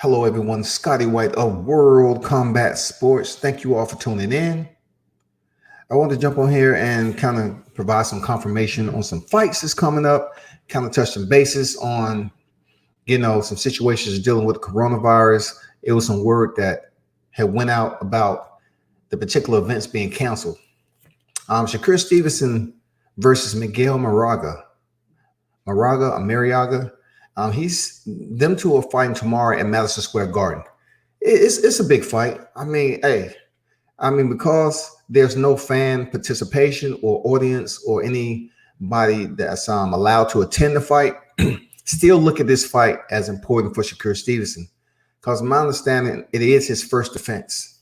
Hello, everyone. Scotty White of World Combat Sports. Thank you all for tuning in. I want to jump on here and kind of provide some confirmation on some fights that's coming up, kind of touch some bases on, some situations dealing with coronavirus. It was some word that had went out about the particular events being canceled. Shakur Stevenson versus Miguel Marriaga. He's them two are fighting tomorrow at Madison Square Garden. It's a big fight. Because there's no fan participation or audience or anybody that's allowed to attend the fight, still look at this fight as important for Shakur Stevenson. Because my understanding, it is his first defense.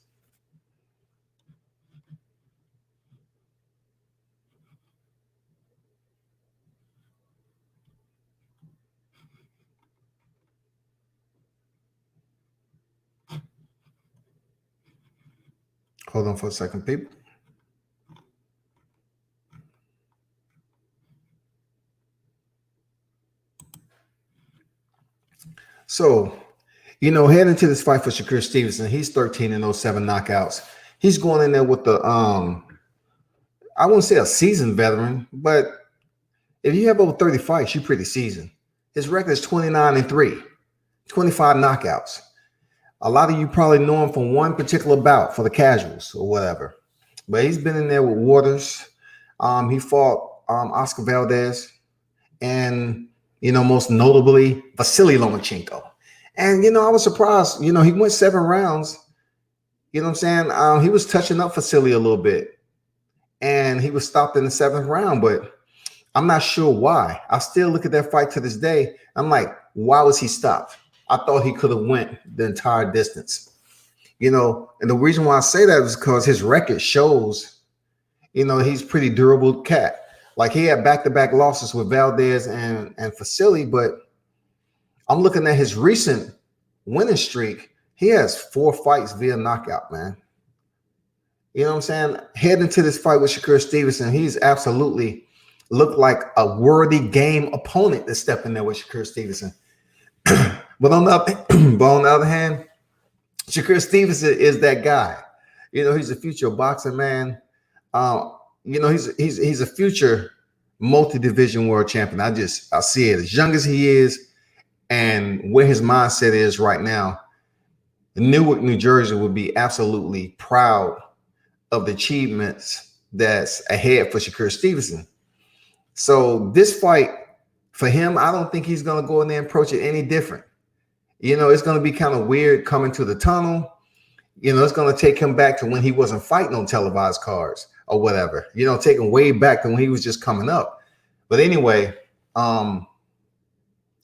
Hold on for a second, people. So, heading into this fight for Shakur Stevenson, he's 13-07 knockouts. He's going in there with the I wouldn't say a seasoned veteran, but if you have over 30 fights, you're pretty seasoned. His record is 29-3, 25 knockouts. A lot of you probably know him from one particular bout for the casuals or whatever. But he's been in there with Waters. He fought Oscar Valdez and, most notably, Vasily Lomachenko. And, I was surprised. He went 7 rounds. You know what I'm saying? He was touching up Vasily a little bit. And he was stopped in the 7th round. But I'm not sure why. I still look at that fight to this day. I'm like, why was he stopped? I thought he could have went the entire distance, and the reason why I say that is because his record shows, he's pretty durable cat. Like he had back-to-back losses with Valdez and Vasily, but I'm looking at his recent winning streak. He has 4 fights via knockout, man. You know what I'm saying? Heading to this fight with Shakur Stevenson, he's absolutely looked like a worthy game opponent to step in there with Shakur Stevenson. But on the other hand, Shakur Stevenson is that guy. He's a future boxing man. He's a future multi-division world champion. I see it as young as he is and where his mindset is right now. Newark, New Jersey would be absolutely proud of the achievements that's ahead for Shakur Stevenson. So this fight for him, I don't think he's going to go in there and approach it any different. It's going to be kind of weird coming to the tunnel. It's going to take him back to when he wasn't fighting on televised cards or whatever, take him way back to when he was just coming up. But anyway, him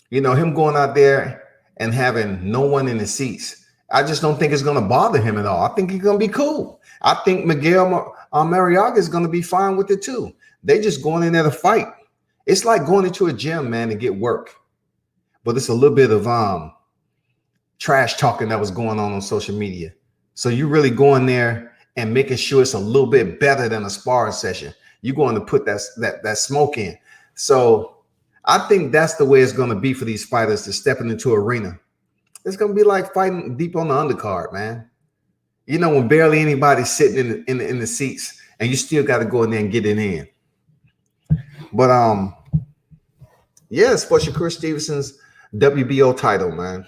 going out there and having no one in the seats, I just don't think it's going to bother him at all. I think he's going to be cool. I think Miguel Marriaga is going to be fine with it too. They just going in there to fight. It's like going into a gym, man, to get work. But it's a little bit of trash talking that was going on social media. So you really going there and making sure it's a little bit better than a sparring session. You're going to put that smoke in. So I think that's the way it's going to be for these fighters to stepping into arena. It's going to be like fighting deep on the undercard, man. When barely anybody's sitting in the seats and you still got to go in there and get it in. But yes, for Shakur Stevenson's WBO title, man.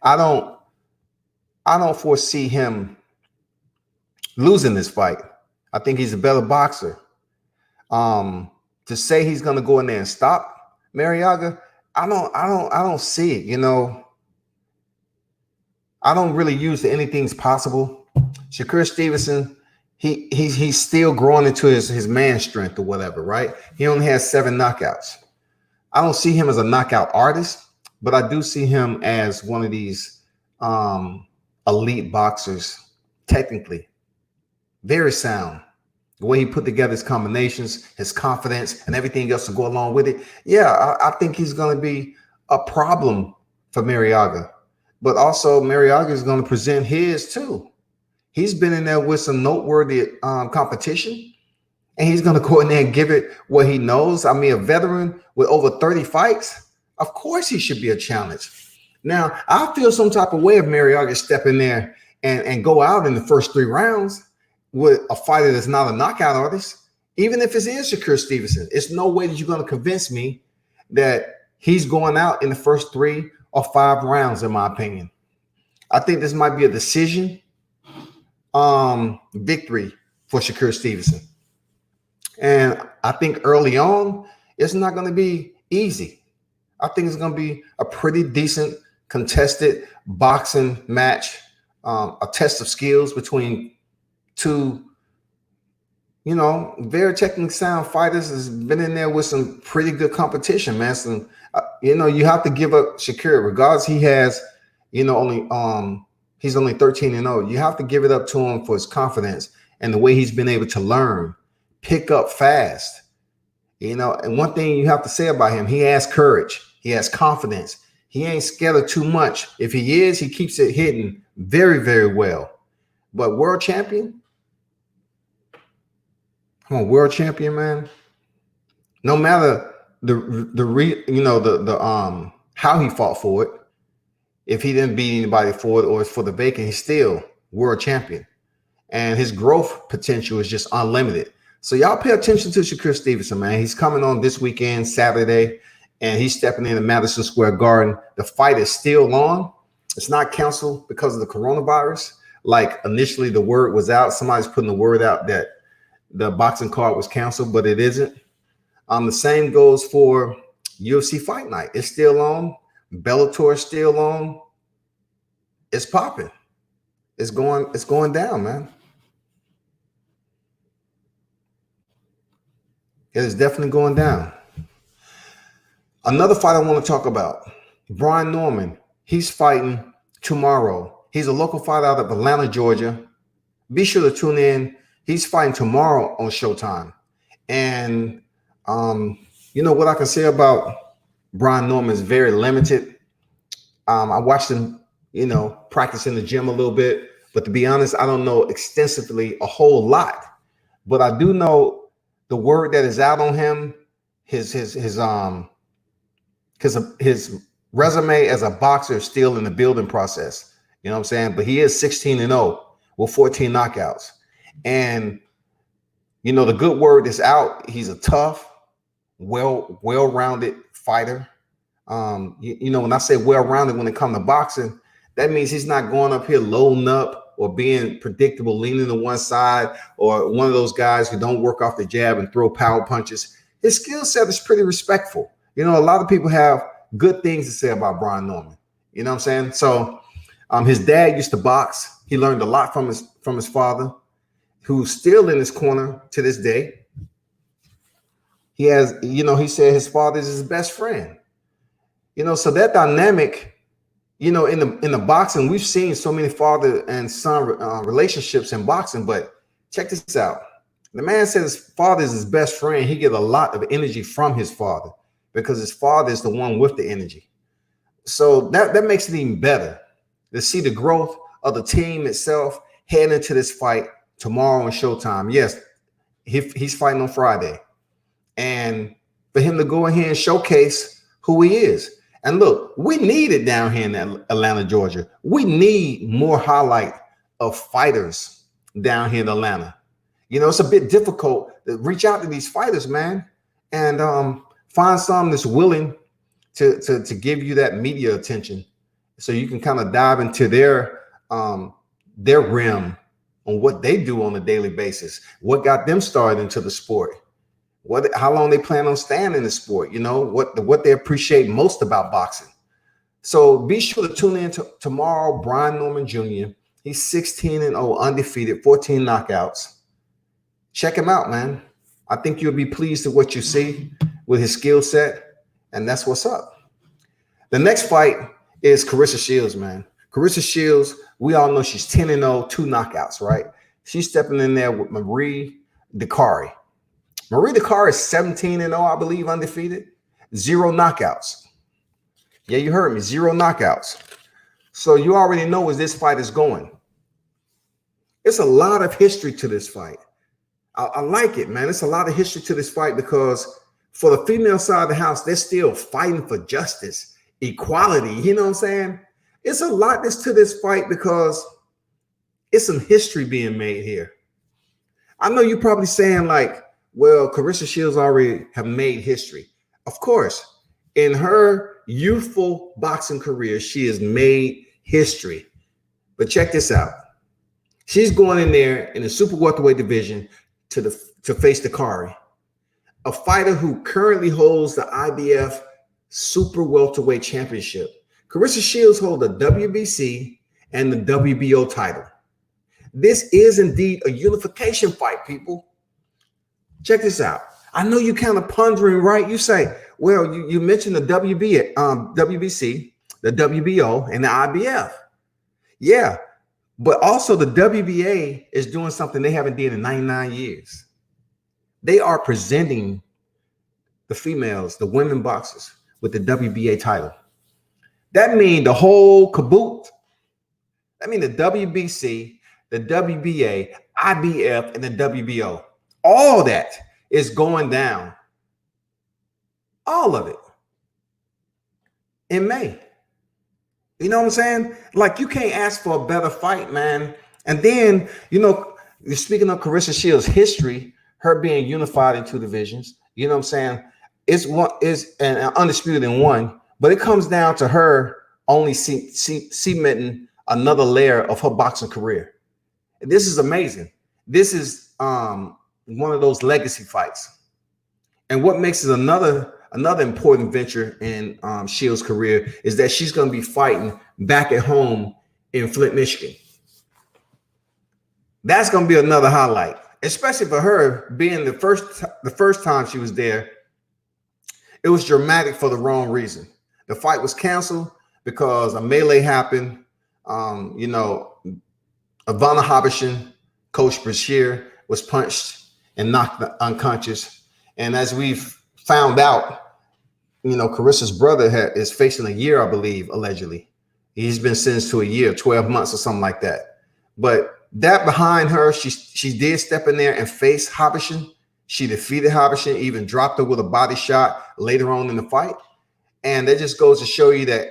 I don't foresee him losing this fight. I think he's a better boxer. To say he's going to go in there and stop Marriaga, I don't see it. I don't really use the anything's possible. Shakur Stevenson, he's still growing into his man strength or whatever, right? He only has 7 knockouts. I don't see him as a knockout artist, but I do see him as one of these elite boxers, technically. Very sound. The way he put together his combinations, his confidence, and everything else to go along with it. Yeah, I think he's going to be a problem for Marriaga. But also, Marriaga is going to present his too. He's been in there with some noteworthy competition, and he's going to go in there and give it what he knows. I mean, a veteran with over 30 fights, of course he should be a challenge. Now, I feel some type of way if Marriaga step in there and go out in the first 3 rounds with a fighter that's not a knockout artist. Even if it is Shakur Stevenson, it's no way that you're going to convince me that he's going out in the first 3 or 5 rounds, in my opinion. I think this might be a decision victory for Shakur Stevenson. And I think early on, it's not going to be easy. I think it's going to be a pretty decent contested boxing match, a test of skills between 2, very technically sound fighters. Has been in there with some pretty good competition, man. Some, you have to give up Shakur, regardless he has, only he's only 13-0. You have to give it up to him for his confidence and the way he's been able to learn, pick up fast. And one thing you have to say about him, he has courage, he has confidence. He ain't scared of too much. If he is, he keeps it hitting very, very well. But world champion, come on, world champion, man. No matter how he fought for it, if he didn't beat anybody for it or it's for the vacant, he's still world champion. And his growth potential is just unlimited. So y'all pay attention to Shakur Stevenson, man. He's coming on this weekend, Saturday, and he's stepping into Madison Square Garden. The fight is still on. It's not canceled because of the coronavirus. Like initially the word was out. Somebody's putting the word out that the boxing card was canceled, but it isn't. The same goes for UFC Fight Night. It's still on. Bellator is still on. It's popping. It's going down, man. It is definitely going down. Another fight I want to talk about, Brian Norman. He's fighting tomorrow. He's a local fighter out of Atlanta, Georgia. Be sure to tune in. He's fighting tomorrow on Showtime. And what I can say about Brian Norman is very limited. I watched him, practice in the gym a little bit. But to be honest, I don't know extensively a whole lot. But I do know the word that is out on him, his resume as a boxer is still in the building process. You know what I'm saying? But he is 16-0 with 14 knockouts. And, the good word is out. He's a tough, well-rounded fighter. When I say well-rounded when it comes to boxing, that means he's not going up here loading up or being predictable, leaning to one side, or one of those guys who don't work off the jab and throw power punches. His skill set is pretty respectful. A lot of people have good things to say about Brian Norman. You know what I'm saying? So his dad used to box. He learned a lot from his father, who's still in his corner to this day. He has, he said his father is his best friend. So that dynamic, in the boxing, we've seen so many father and son relationships in boxing. But check this out. The man said his father is his best friend. He gets a lot of energy from his father because his father is the one with the energy. So that makes it even better to see the growth of the team itself heading into this fight tomorrow on Showtime. Yes, he's fighting on Friday. And for him to go in here and showcase who he is. And look, we need it down here in Atlanta, Georgia. We need more highlight of fighters down here in Atlanta. It's a bit difficult to reach out to these fighters, man, and find some that's willing to give you that media attention, so you can kind of dive into their realm on what they do on a daily basis, what got them started into the sport, how long they plan on staying in the sport, what they appreciate most about boxing. So be sure to tune in tomorrow. Brian Norman Jr. He's 16-0, undefeated, 14 knockouts. Check him out, man. I think you'll be pleased with what you see with his skill set, and that's what's up. The next fight is Claressa Shields, man. Claressa Shields, we all know she's 10-0, 2 knockouts, right? She's stepping in there with Marie Dicaire. Marie Dicaire is 17-0, I believe, undefeated, 0 knockouts. Yeah, you heard me, 0 knockouts. So you already know where this fight is going. It's a lot of history to this fight. I like it, man. It's a lot of history to this fight because for the female side of the house, they're still fighting for justice equality. You know what I'm saying? It's a lot that's to this fight because it's some history being made here. I know you're probably saying like, well, Carissa Shields already have made history. Of course, in her youthful boxing career, she has made history. But check this out. She's going in there in the super welterweight division to face Dicaire, a fighter who currently holds the IBF super welterweight championship. Carissa Shields holds the WBC and the WBO title. This is indeed a unification fight, people. Check this out. I know you're kind of pondering, right? You say, well, you mentioned the WBC, the WBO, and the IBF. Yeah, but also the WBA is doing something they haven't done in 99 years. They are presenting the females, the women boxers, with the WBA title. That means the whole caboot. I mean the WBC, the WBA, IBF, and the WBO. All that is going down. All of it in May. You know what I'm saying? Like, you can't ask for a better fight, man. And then, you know, speaking of Carissa Shields' history, her being unified in two divisions, you know what I'm saying? It's one is an undisputed in one, but it comes down to her only cementing another layer of her boxing career. This is amazing. This is one of those legacy fights. And what makes it another important venture in Shields' career is that she's going to be fighting back at home in Flint, Michigan. That's going to be another highlight, especially for her being the first time she was there. It was dramatic for the wrong reason. The fight was canceled because a melee happened. You know, Ivana Habashin, Coach Bashir, was punched and knocked unconscious. And as we've found out, you know, Carissa's brother is facing a year, I believe, allegedly. He's been sentenced to a year, 12 months or something like that. But that behind her, she did step in there and face Habashin. She defeated Habashin, even dropped her with a body shot later on in the fight. And that just goes to show you that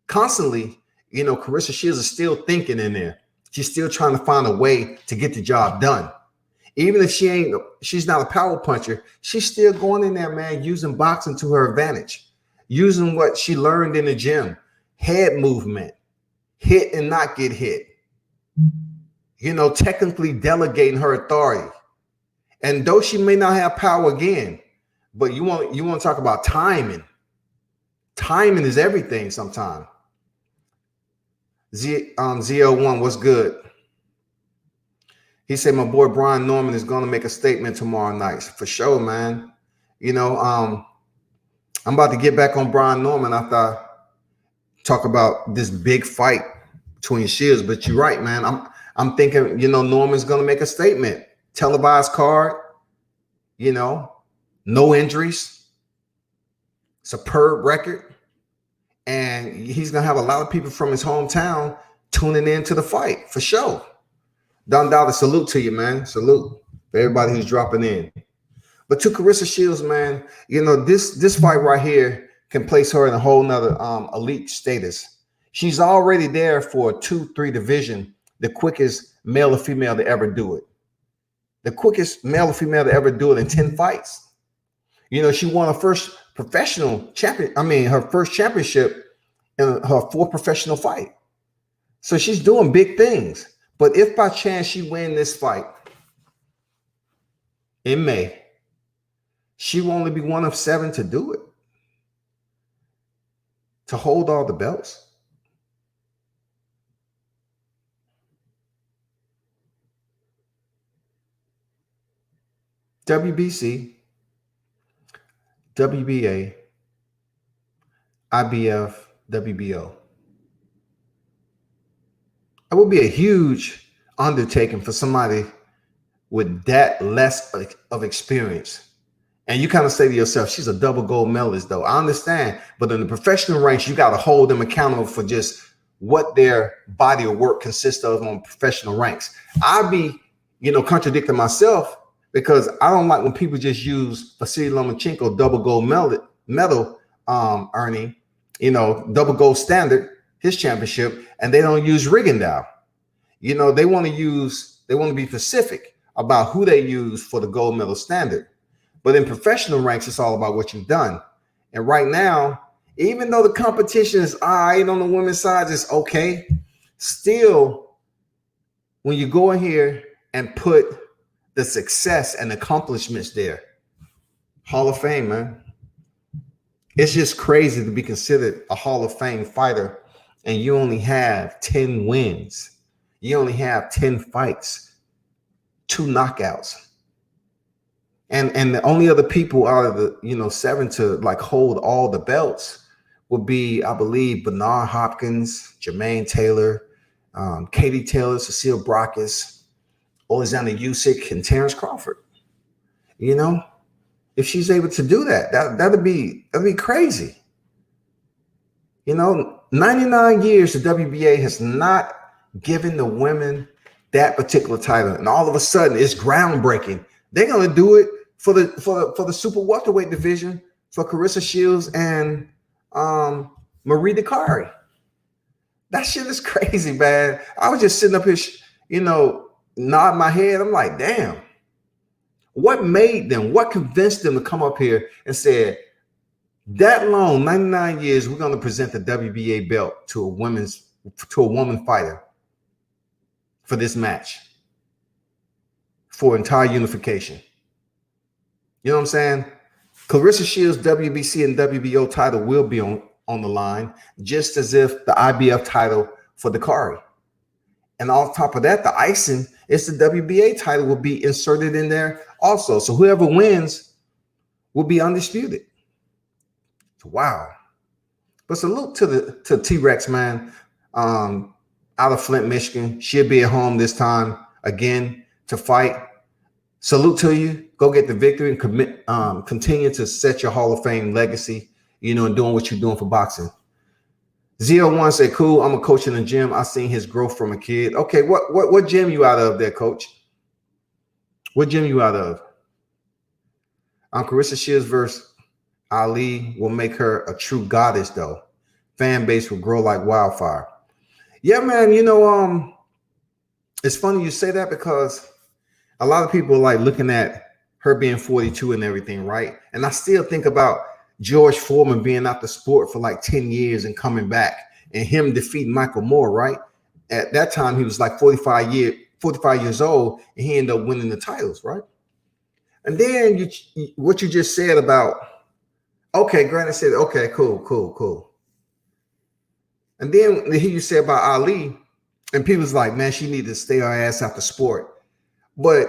constantly, you know, Carissa Shields is still thinking in there. She's still trying to find a way to get the job done. Even if she's not a power puncher, she's still going in there, man, using boxing to her advantage, using what she learned in the gym, head movement, hit and not get hit, you know, technically delegating her authority. And though she may not have power again, but you want to talk about timing. Timing is everything sometimes. ZL1, what's good? He said, my boy Brian Norman is going to make a statement tomorrow night. For sure, man. You know, I'm about to get back on Brian Norman after I talk about this big fight between Shields. But you're right, man. I'm thinking, you know, Norman's going to make a statement. Televised card, you know, no injuries, superb record. And he's going to have a lot of people from his hometown tuning in to the fight, for sure. Don Dollar, salute to you, man. Salute for everybody who's dropping in. But to Carissa Shields, man, you know, this fight right here can place her in a whole nother elite status. She's already there for a 2-3 division, the quickest male or female to ever do it. The quickest male or female to ever do it in 10 fights. You know, she won her first professional her first championship in her 4th professional fight. So she's doing big things. But if by chance she wins this fight in May, she will only be one of 7 to do it, to hold all the belts. WBC, WBA, IBF, WBO. It would be a huge undertaking for somebody with that less of experience. And you kind of say to yourself, she's a double gold medalist, though. I understand. But in the professional ranks, you got to hold them accountable for just what their body of work consists of on professional ranks. I'd be, you know, contradicting myself because I don't like when people just use Vasily Lomachenko double gold medal earning You know, double gold standard, his championship, and they don't use Rigondeaux. You know, they want to be specific about who they use for the gold medal standard. But in professional ranks, it's all about what you've done. And right now, even though the competition is all right on the women's side, it's okay. Still, when you go in here and put the success and accomplishments there, Hall of Fame, man. It's just crazy to be considered a Hall of Fame fighter and you only have 10 wins. You only have 10 fights, 2 knockouts. And the only other people out of the 7 to like hold all the belts would be, I believe, Bernard Hopkins, Jermaine Taylor, Katie Taylor, Cecile Brockes, Alexander Usyk, and Terrence Crawford. You know, if she's able to do that, that'd be crazy. You know, 99 years the WBA has not given the women that particular title, and all of a sudden it's groundbreaking. They're gonna do it for the super welterweight division for Carissa Shields and Marie Dicaire. That shit is crazy, man. I was just sitting up here, nodding my head. I'm like, damn. What made them? What convinced them to come up here and say, that long, 99 years, we're going to present the WBA belt to a woman fighter for this match, for entire unification? You know what I'm saying? Clarissa Shields' WBC and WBO title will be on the line, just as if the IBF title for Dicaire. And on top of that, the icing is the WBA title will be inserted in there also. So whoever wins will be undisputed. Wow. But salute to T-Rex, man, out of Flint, Michigan. She'll be at home this time again to fight. Salute to you. Go get the victory and continue to set your Hall of Fame legacy, and doing what you're doing for boxing. ZO1 said, cool, I'm a coach in the gym. I seen his growth from a kid. Okay, what gym you out of there, coach? What gym you out of? Carissa Shields versus Ali will make her a true goddess, though. Fan base will grow like wildfire. Yeah, man, it's funny you say that because a lot of people are like looking at her being 42 and everything, right? And I still think about George Foreman being out the sport for like 10 years and coming back and him defeating Michael Moore, right? At that time, he was like 45 years old and he ended up winning the titles, right? And then what you just said about, okay, Granted said, okay, cool. And then here you say about Ali, and people's like, man, she need to stay her ass out the sport. But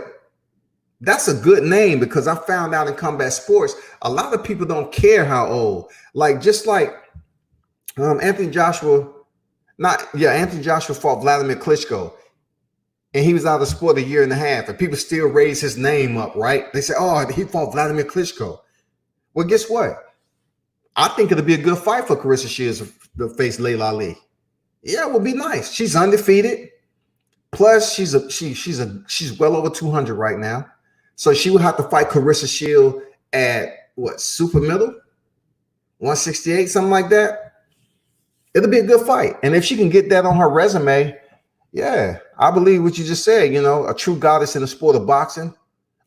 that's a good name because I found out in combat sports, a lot of people don't care how old. Just like Anthony Joshua fought Vladimir Klitschko, and he was out of the sport a year and a half, and people still raise his name up, right? They say, oh, he fought Vladimir Klitschko. Well, guess what? I think it'll be a good fight for Carissa Shields to face Layla Ali. Yeah, it would be nice. She's undefeated. Plus, she's well over 200 right now. So she would have to fight Carissa Shields at what, super middle? 168, something like that. It'll be a good fight. And if she can get that on her resume, yeah, I believe what you just said, a true goddess in the sport of boxing.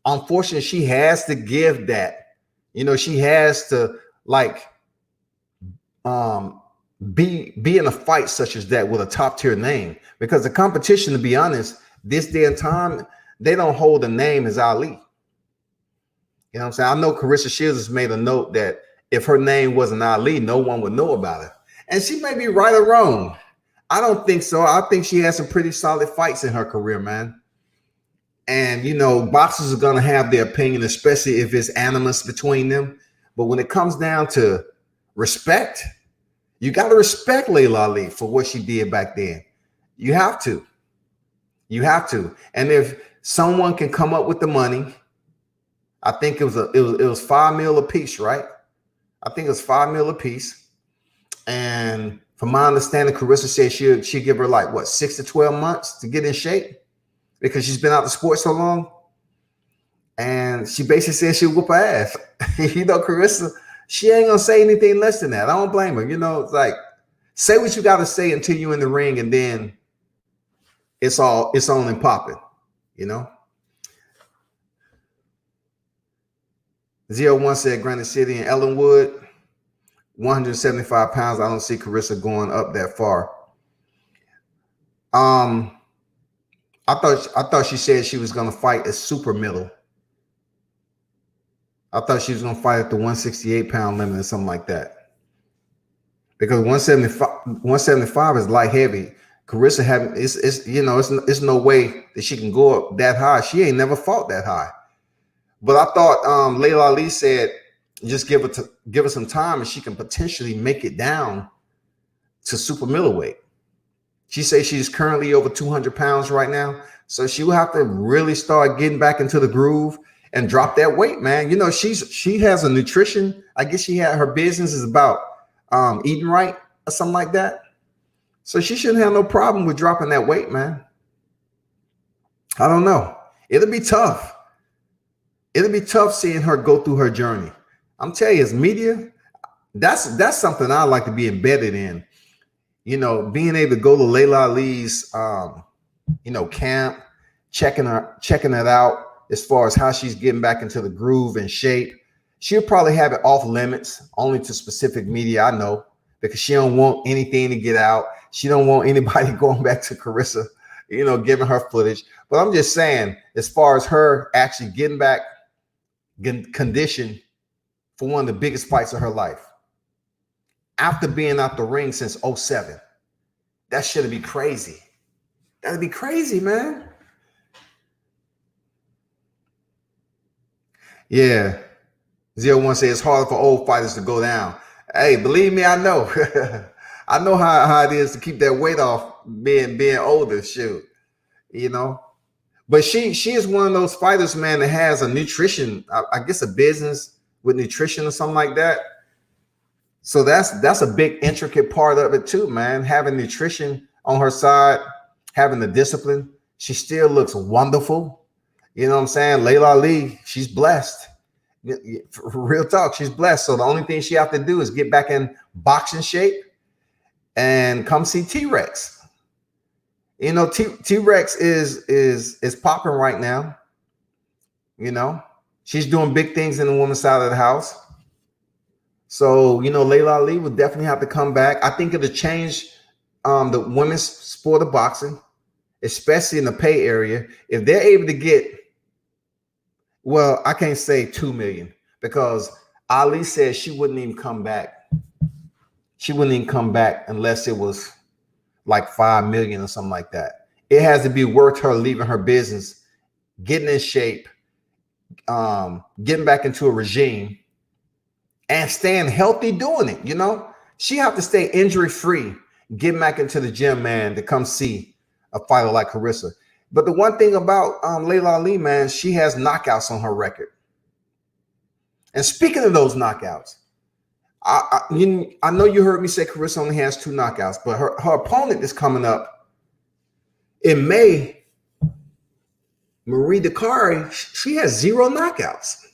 Unfortunately, she has to give that. She has to be in a fight such as that with a top tier name, because the competition, to be honest, this day and time, they don't hold a name as Ali. You know what I'm saying? I know Carissa Shields has made a note that if her name wasn't Ali, no one would know about it. And she may be right or wrong. I don't think so. I think she has some pretty solid fights in her career, man. And, boxers are going to have their opinion, especially if it's animus between them. But when it comes down to respect, you got to respect Layla Ali for what she did back then. You have to. And if someone can come up with the money, I think it was $5 million a piece, right? I think it was $5 million a piece. And from my understanding, Carissa said she'll give her 6 to 12 months to get in shape because she's been out the sport so long. And she basically said she'll whoop her ass. Carissa, She ain't gonna say anything less than that. I don't blame her. You know, it's like, say what you got to say until you in the ring, and then it's on and popping. You know. 01 said Granite City and Ellenwood, 175 pounds. I don't see Carissa going up that far. I thought she said she was gonna fight at super middle. I thought she was gonna fight at the 168-pound limit or something like that. Because 175 is light heavy. Carissa having it's no way that she can go up that high. She ain't never fought that high. But I thought Layla Ali said just give her some time and she can potentially make it down to super middleweight. She says she's currently over 200 pounds right now. So she will have to really start getting back into the groove and drop that weight, man. You know, she has a nutrition. I guess her business is about eating right or something like that. So she shouldn't have no problem with dropping that weight, man. I don't know. It'll be tough. It'll be tough seeing her go through her journey. I'm telling you, as media, that's something I like to be embedded in. You know, being able to go to Layla Ali's, camp, checking it out as far as how she's getting back into the groove and shape. She'll probably have it off limits only to specific media, I know, because she don't want anything to get out. She don't want anybody going back to Carissa, giving her footage. But I'm just saying, as far as her actually getting back conditioned for one of the biggest fights of her life, after being out the ring since 07, that should be crazy. That'd be crazy, man. Yeah. 01 says it's harder for old fighters to go down. Hey, believe me, I know. I know how it is to keep that weight off being older, shoot. But she is one of those fighters, man, that has a nutrition, I guess a business with nutrition or something like that. So that's a big intricate part of it too, man. Having nutrition on her side, having the discipline. She still looks wonderful. You know what I'm saying? Layla Ali, she's blessed. Real talk, she's blessed. So the only thing she have to do is get back in boxing shape and come see T-Rex. T-Rex is popping right now. She's doing big things in the women's side of the house. So, Layla Ali would definitely have to come back. I think it'll change the women's sport of boxing, especially in the pay area. If they're able to get, well, I can't say 2 million because Ali said she wouldn't even come back. She wouldn't even come back unless it was like 5 million or something like that. It has to be worth her leaving her business, getting in shape, getting back into a regime, and staying healthy doing it. She have to stay injury free, get back into the gym, man, to come see a fighter like Carissa. But the one thing about Layla Ali, man, she has knockouts on her record. And speaking of those knockouts, I know you heard me say Carissa only has 2 knockouts, but her opponent is coming up in May. Marie Dicaire, she has 0 knockouts.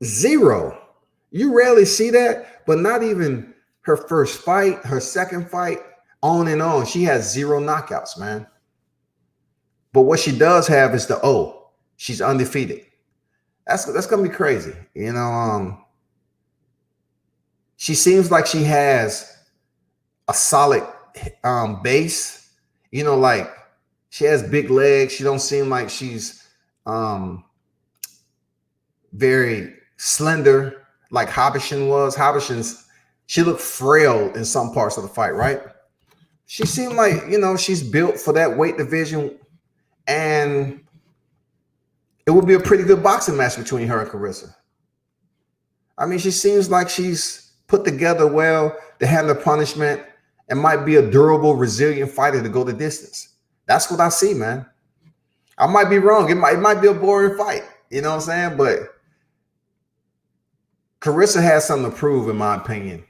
0. You rarely see that, but not even her first fight, her second fight, on and on. She has 0 knockouts, man. But what she does have is the O. She's undefeated. That's gonna be crazy. She seems like she has a solid base. Like she has big legs. She don't seem like she's very slender like Habashin was. She looked frail in some parts of the fight, right? She seemed like, she's built for that weight division, and it would be a pretty good boxing match between her and Carissa. I mean, she seems like she's put together well to handle punishment and might be a durable, resilient fighter to go the distance. That's what I see, man. I might be wrong. It might be a boring fight. You know what I'm saying? But Carissa has something to prove, in my opinion.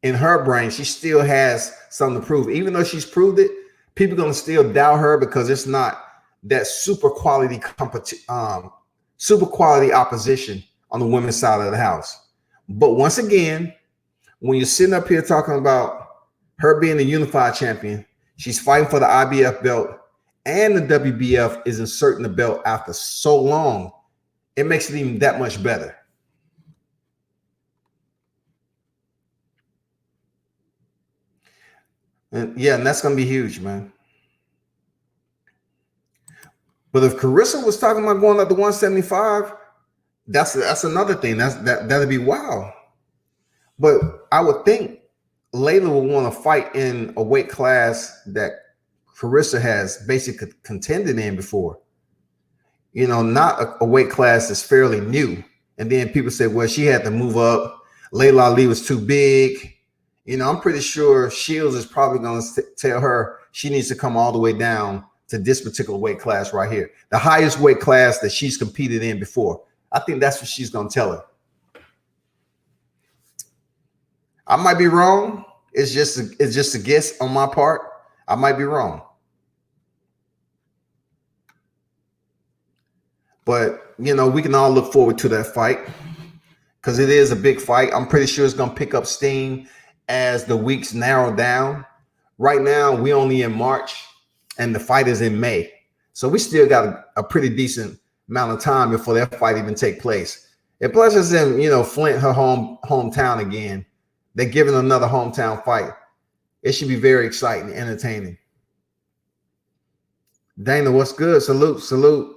In her brain, she still has something to prove. Even though she's proved it, people are going to still doubt her because it's not that super quality opposition on the women's side of the house. But once again, when you're sitting up here talking about her being the unified champion, she's fighting for the IBF belt, and the WBF is inserting the belt after so long, it makes it even that much better. And yeah, and that's going to be huge, man. But if Carissa was talking about going up to 175, that's another thing. That'd be wild. But I would think Layla would want to fight in a weight class that Carissa has basically contended in before. You know, not a weight class that's fairly new. And then people say, well, she had to move up. Layla Ali was too big. You know, I'm pretty sure Shields is probably going to tell her she needs to come all the way down to this particular weight class right here, the highest weight class that she's competed in before. I think that's what she's going to tell her. I might be wrong. It's just a guess on my part. I might be wrong. But, you know, we can all look forward to that fight because it is a big fight. I'm pretty sure it's going to pick up steam as the weeks narrow down. Right now, we only in March and the fight is in May. So we still got a pretty decent amount of time before that fight even take place. And plus it's in, you know, Flint, her hometown again. They're giving another hometown fight. It should be very exciting, entertaining. Dana, what's good? Salute, salute.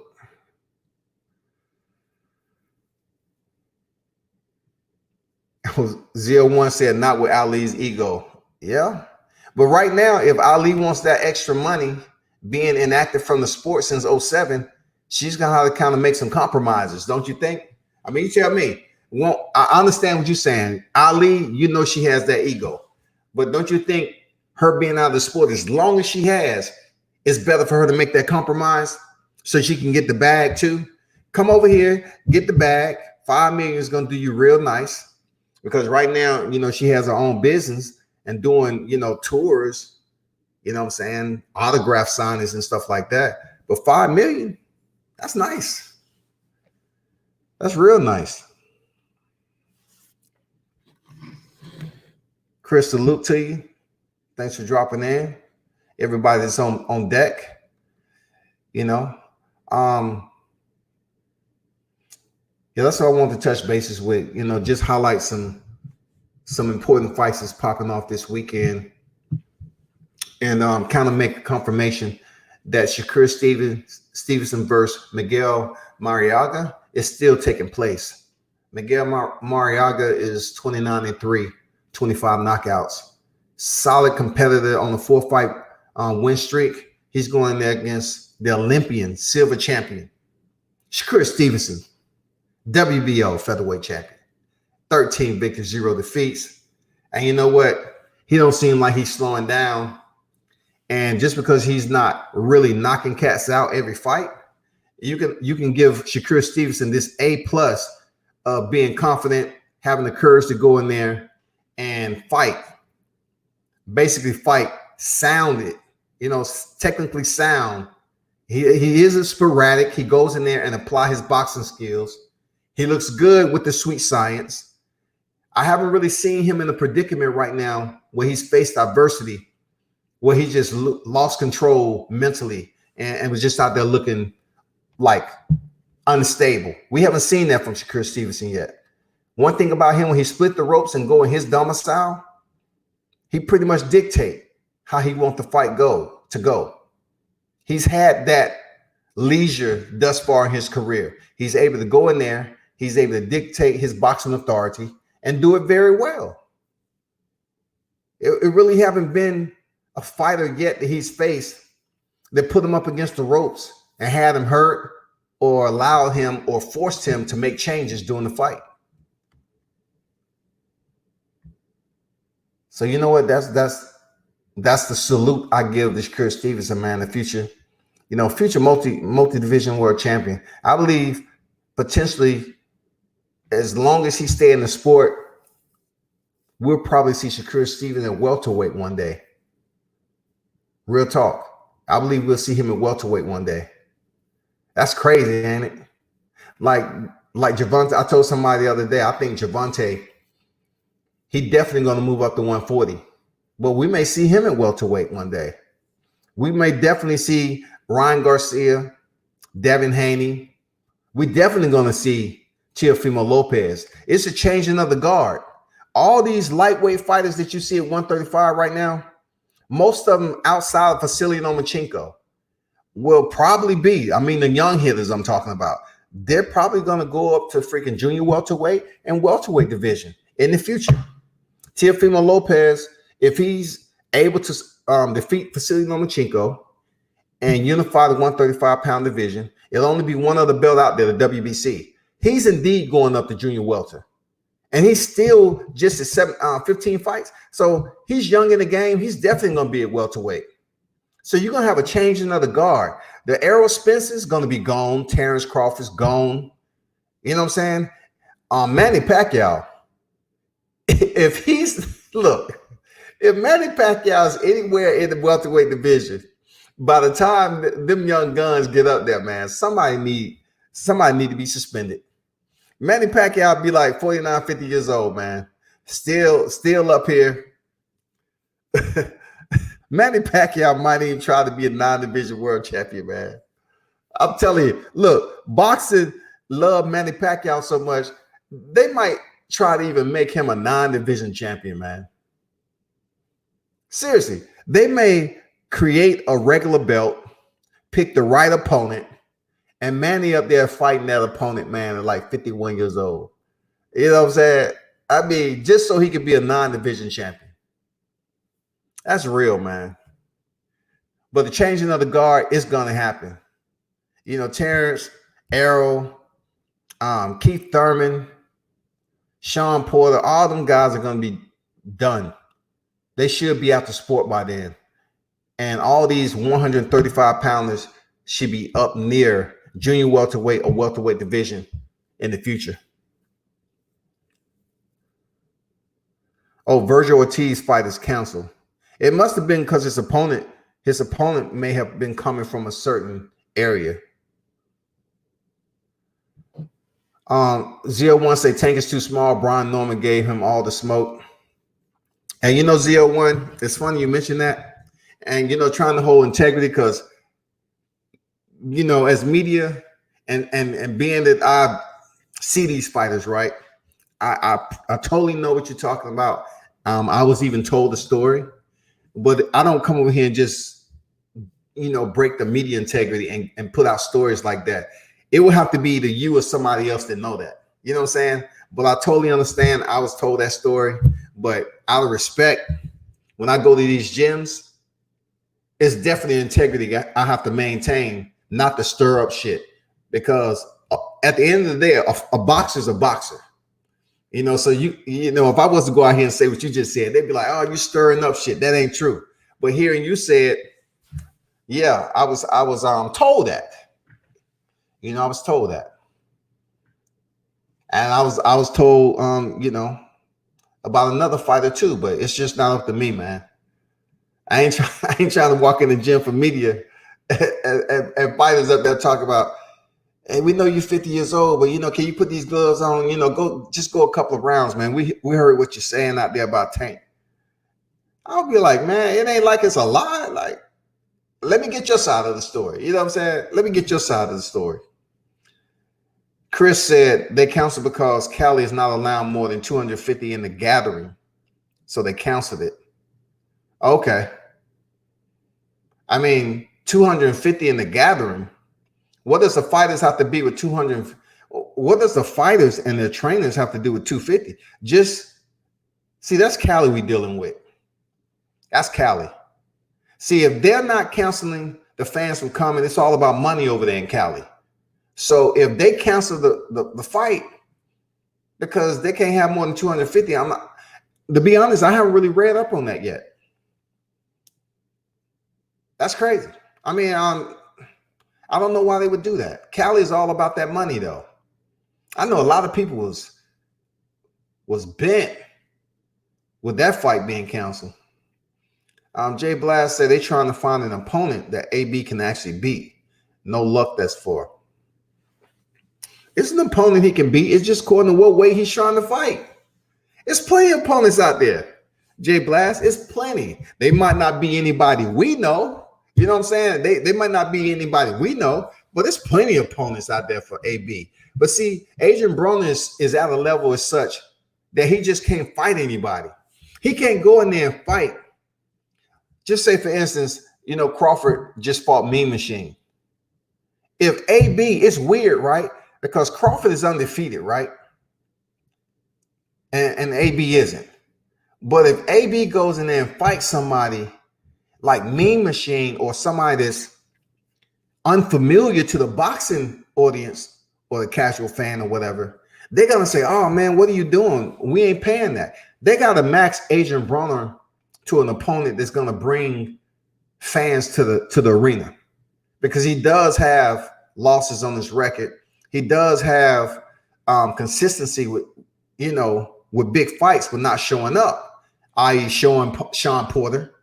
Zero1 said not with Ali's ego. Yeah. But right now, if Ali wants that extra money, being inactive from the sport since 07, she's going to have to kind of make some compromises, don't you think? I mean, you tell me. Well, I understand what you're saying. Ali, you know she has that ego. But don't you think her being out of the sport, as long as she has, it's better for her to make that compromise so she can get the bag too? Come over here, get the bag. $5 million is going to do you real nice. Because right now, you know, she has her own business and doing, you know, tours, you know what I'm saying, autograph signings and stuff like that. But $5 million, that's nice. That's real nice. Chris, salute to you. Thanks for dropping in. Everybody that's on deck, you know. Yeah, that's what I wanted to touch bases with, you know, just highlight some important fights that's popping off this weekend and kind of make a confirmation that Shakur Stevenson versus Miguel Marriaga is still taking place. Miguel Marriaga is 29-3, 25 knockouts. Solid competitor on the 4-fight win streak. He's going there against the Olympian silver champion, Shakur Stevenson. WBO featherweight champion, 13 victories, 0 defeats. And you know what? He don't seem like he's slowing down. And just because he's not really knocking cats out every fight, you can give Shakur Stevenson this A+ of being confident, having the courage to go in there and fight. Basically fight sounded, you know, technically sound. He isn't sporadic. He goes in there and apply his boxing skills. He looks good with the sweet science. I haven't really seen him in a predicament right now where he's faced adversity, where he just lost control mentally and was just out there looking like unstable. We haven't seen that from Shakur Stevenson yet. One thing about him, when he split the ropes and go in his domicile, he pretty much dictate how he wants the fight go. He's had that leisure thus far in his career. He's able to go in there. He's able to dictate his boxing authority and do it very well. It really haven't been a fighter yet that he's faced that put him up against the ropes and had him hurt or allowed him or forced him to make changes during the fight. So you know what? That's the salute I give this Shakur Stevenson, man. The future, you know, future multi-division world champion. I believe potentially, as long as he stay in the sport, we'll probably see Shakur Stevenson at welterweight one day. Real talk. I believe we'll see him at welterweight one day. That's crazy, ain't it? Like Gervonta, I told somebody the other day, I think Gervonta he definitely going to move up to 140. But we may see him at welterweight one day. We may definitely see Ryan Garcia, Devin Haney. We definitely going to see Teofimo Lopez. It's a changing of the guard. All these lightweight fighters that you see at 135 right now, most of them outside of Vasily Lomachenko will probably be, I mean, the young hitters I'm talking about, they're probably going to go up to freaking junior welterweight and welterweight division in the future. Teofimo Lopez, if he's able to defeat Vasily Lomachenko and unify the 135-pound division, it'll only be one other belt out there, the WBC. He's indeed going up to junior welter. And he's still just at 15 fights. So he's young in the game. He's definitely going to be at welterweight. So you're going to have a changing of the guard. The Errol Spencer's going to be gone. Terrence Crawford's gone. You know what I'm saying? Manny Pacquiao, if Manny Pacquiao is anywhere in the welterweight division, by the time them young guns get up there, man, somebody need to be suspended. Manny Pacquiao be like 49, 50 years old, man. Still up here. Manny Pacquiao might even try to be a non-division world champion, man. I'm telling you, look, boxing love Manny Pacquiao so much, they might try to even make him a non-division champion, man. Seriously, they may create a regular belt, pick the right opponent, and Manny up there fighting that opponent, man, at like 51 years old. You know what I'm saying? I mean, just so he could be a non-division champion. That's real, man. But the changing of the guard is going to happen. You know, Terrence, Errol, Keith Thurman, Sean Porter, all them guys are going to be done. They should be out the sport by then. And all these 135-pounders should be up near junior welterweight or welterweight division in the future. Oh, Virgil Ortiz fight is canceled. It must have been because his opponent may have been coming from a certain area. ZO1 say Tank is too small. Brian Norman gave him all the smoke. And you know, ZO1, it's funny you mentioned that. And you know, trying to hold integrity because you know, as media and being that I see these fighters, right? I totally know what you're talking about. I was even told the story, but I don't come over here and just, you know, break the media integrity and put out stories like that. It would have to be to you or somebody else that know that. You know what I'm saying? But I totally understand. I was told that story, but out of respect, when I go to these gyms, it's definitely integrity I have to maintain, not to stir up shit, because at the end of the day, a boxer's a boxer. You know, so you know, if I was to go out here and say what you just said, they'd be like, "Oh, you're stirring up shit." That ain't true. But hearing you say it, yeah, I was told that. You know, I was told that, and I was told, you know, about another fighter too. But it's just not up to me, man. I ain't trying to walk in the gym for media and fighters up there talk about, hey, we know you're 50 years old, but you know, can you put these gloves on? You know, go a couple of rounds, man. We heard what you're saying out there about Tank. I'll be like, man, it ain't like it's a lie. Like, let me get your side of the story. You know what I'm saying? Let me get your side of the story. Chris said they canceled because Cali is not allowing more than 250 in the gathering, so they canceled it. Okay. I mean, 250 in the gathering. What does the fighters have to be with 200? What does the fighters and their trainers have to do with 250? Just see, that's Cali we dealing with. That's Cali. See, if they're not canceling the fans from coming, it's all about money over there in Cali. So if they cancel the fight because they can't have more than 250, I'm not, to be honest, I haven't really read up on that yet. That's crazy. I mean, I don't know why they would do that. Cali is all about that money, though. I know a lot of people was bent with that fight being canceled. Jay Blast said they're trying to find an opponent that AB can actually beat. No luck thus far. It's an opponent he can beat. It's just according to what weight he's trying to fight. It's plenty of opponents out there. Jay Blast, it's plenty. They might not be anybody we know. You know what I'm saying? They might not be anybody we know, but there's plenty of opponents out there for AB. But see, Adrian Broner is at a level as such that he just can't fight anybody. He can't go in there and fight. Just say, for instance, you know, Crawford just fought Mean Machine. If AB, it's weird, right? Because Crawford is undefeated, right? And AB isn't. But if AB goes in there and fights somebody like Mean Machine or somebody that's unfamiliar to the boxing audience or the casual fan or whatever, they're going to say, oh, man, what are you doing? We ain't paying that. They got to max Adrian Broner to an opponent that's going to bring fans to the arena, because he does have losses on his record. He does have consistency with, you know, with big fights, but not showing up, i.e. showing Sean Porter,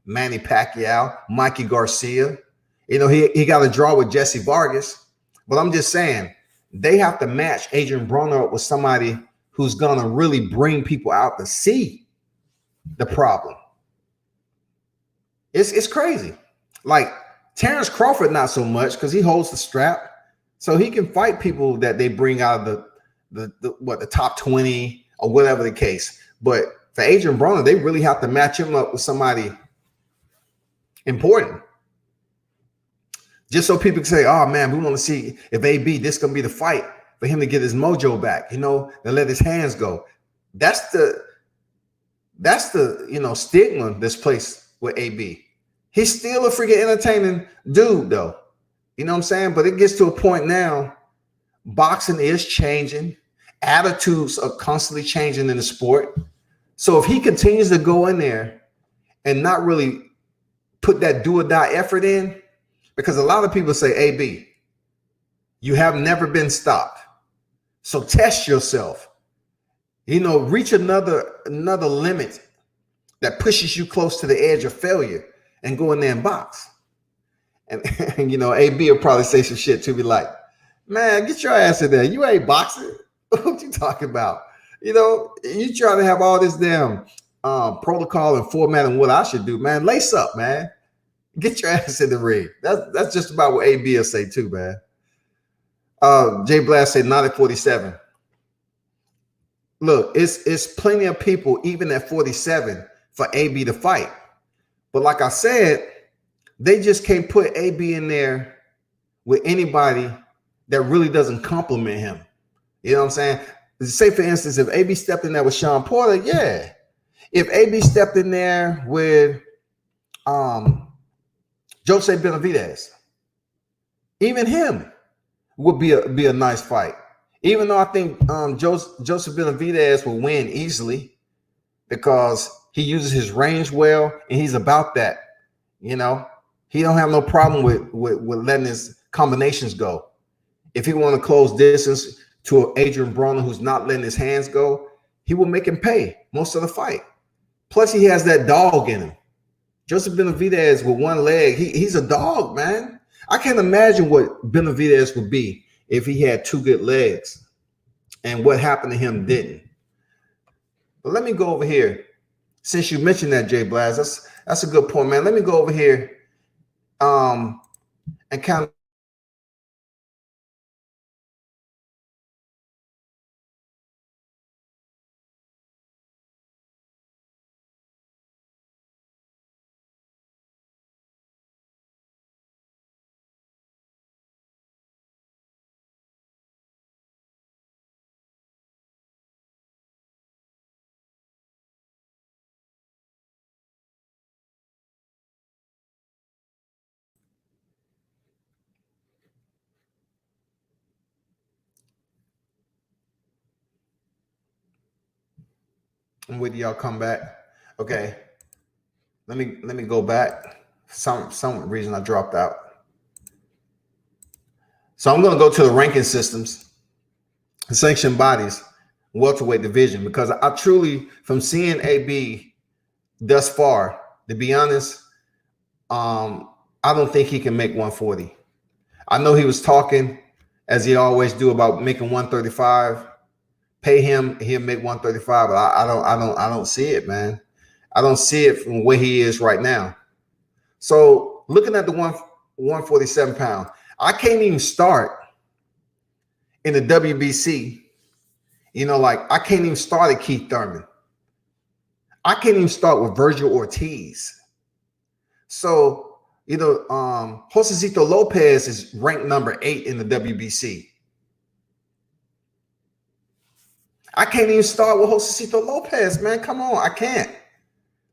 Manny Pacquiao, Mikey Garcia. You know, he got a draw with Jesse Vargas. But I'm just saying, they have to match Adrian Broner up with somebody who's going to really bring people out to see the problem. It's crazy. Like Terrence Crawford, not so much, because he holds the strap. So he can fight people that they bring out of the top 20 or whatever the case. But for Adrian Broner, they really have to match him up with somebody important. Just so people can say, oh man, we want to see if AB, this gonna be the fight for him to get his mojo back, you know, and let his hands go. That's the you know, stigma this place with AB. He's still a freaking entertaining dude, though. You know what I'm saying? But it gets to a point now, boxing is changing. Attitudes are constantly changing in the sport. So if he continues to go in there and not really put that do or die effort in, because a lot of people say, AB, you have never been stopped. So test yourself. You know, reach another limit that pushes you close to the edge of failure and go in there and box. And you know, AB will probably say some shit to me like, man, get your ass in there. You ain't boxing. What you talking about? You know, you trying to have all this damn protocol and format and what I should do, man. Lace up, man. Get your ass in the ring. That's just about what AB will say too, man. Jay Blast said not at 47. Look, it's plenty of people even at 47 for AB to fight. But like I said, they just can't put AB in there with anybody that really doesn't compliment him. You know what I'm saying? Say, for instance, if AB stepped in there with Sean Porter, yeah. If AB stepped in there with Jose Benavidez, even him would be a nice fight. Even though I think Joseph Benavidez will win easily because he uses his range well and he's about that. You know, he don't have no problem with letting his combinations go. If he want to close distance to Adrian Broner who's not letting his hands go, he will make him pay most of the fight. Plus, he has that dog in him. Joseph Benavidez with one leg, he's a dog, man. I can't imagine what Benavidez would be if he had two good legs and what happened to him didn't. But let me go over here. Since you mentioned that, Jay Blaz, that's a good point, man. Let me go over here and kind of I'm with y'all. Come back. Okay. Let me go back. Some reason I dropped out. So I'm going to go to the ranking systems, the sanctioned bodies, welterweight division, because I truly, from seeing AB thus far, to be honest, I don't think he can make 140. I know he was talking, as he always do, about making 135, pay him, he'll make 135. But I don't see it, man. I don't see it from where he is right now. So looking at the 147 pound, I can't even start in the WBC. You know, like I can't even start at Keith Thurman. I can't even start with Virgil Ortiz. So, you know, Josecito Lopez is ranked number 8 in the WBC. I can't even start with Josecito Lopez, man. Come on, I can't.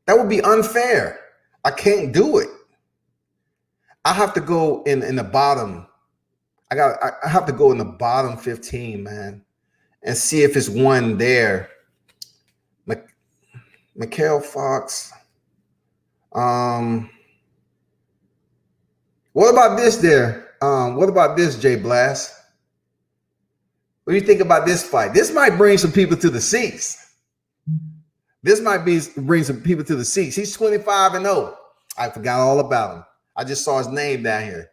That would be unfair. I can't do it. I have to go in the bottom. I have to go in the bottom 15, man, and see if it's one there. Mikael Fox. What about this there? What about this, Jay Blast? What do you think about this fight? This might bring some people to the seats. Bring some people to the seats. He's 25-0. I forgot all about him. I just saw his name down here.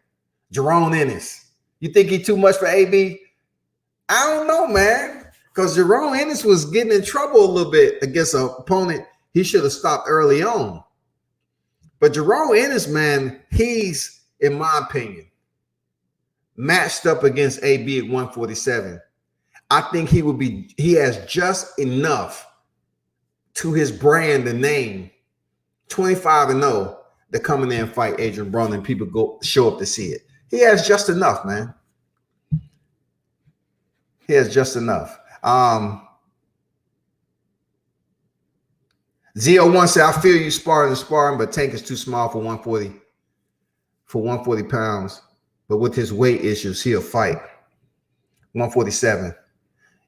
Jerome Ennis. You think he too much for AB? I don't know, man. Because Jerome Ennis was getting in trouble a little bit against an opponent he should have stopped early on. But Jerome Ennis, man, he's, in my opinion, matched up against AB at 147. I think he has just enough to his brand and name, 25-0, to come in there and fight Adrian Broner and people show up to see it. He has just enough, man. He has just enough. Z01 said, I feel you sparring, but Tank is too small for 140 pounds. But with his weight issues, he'll fight. 147.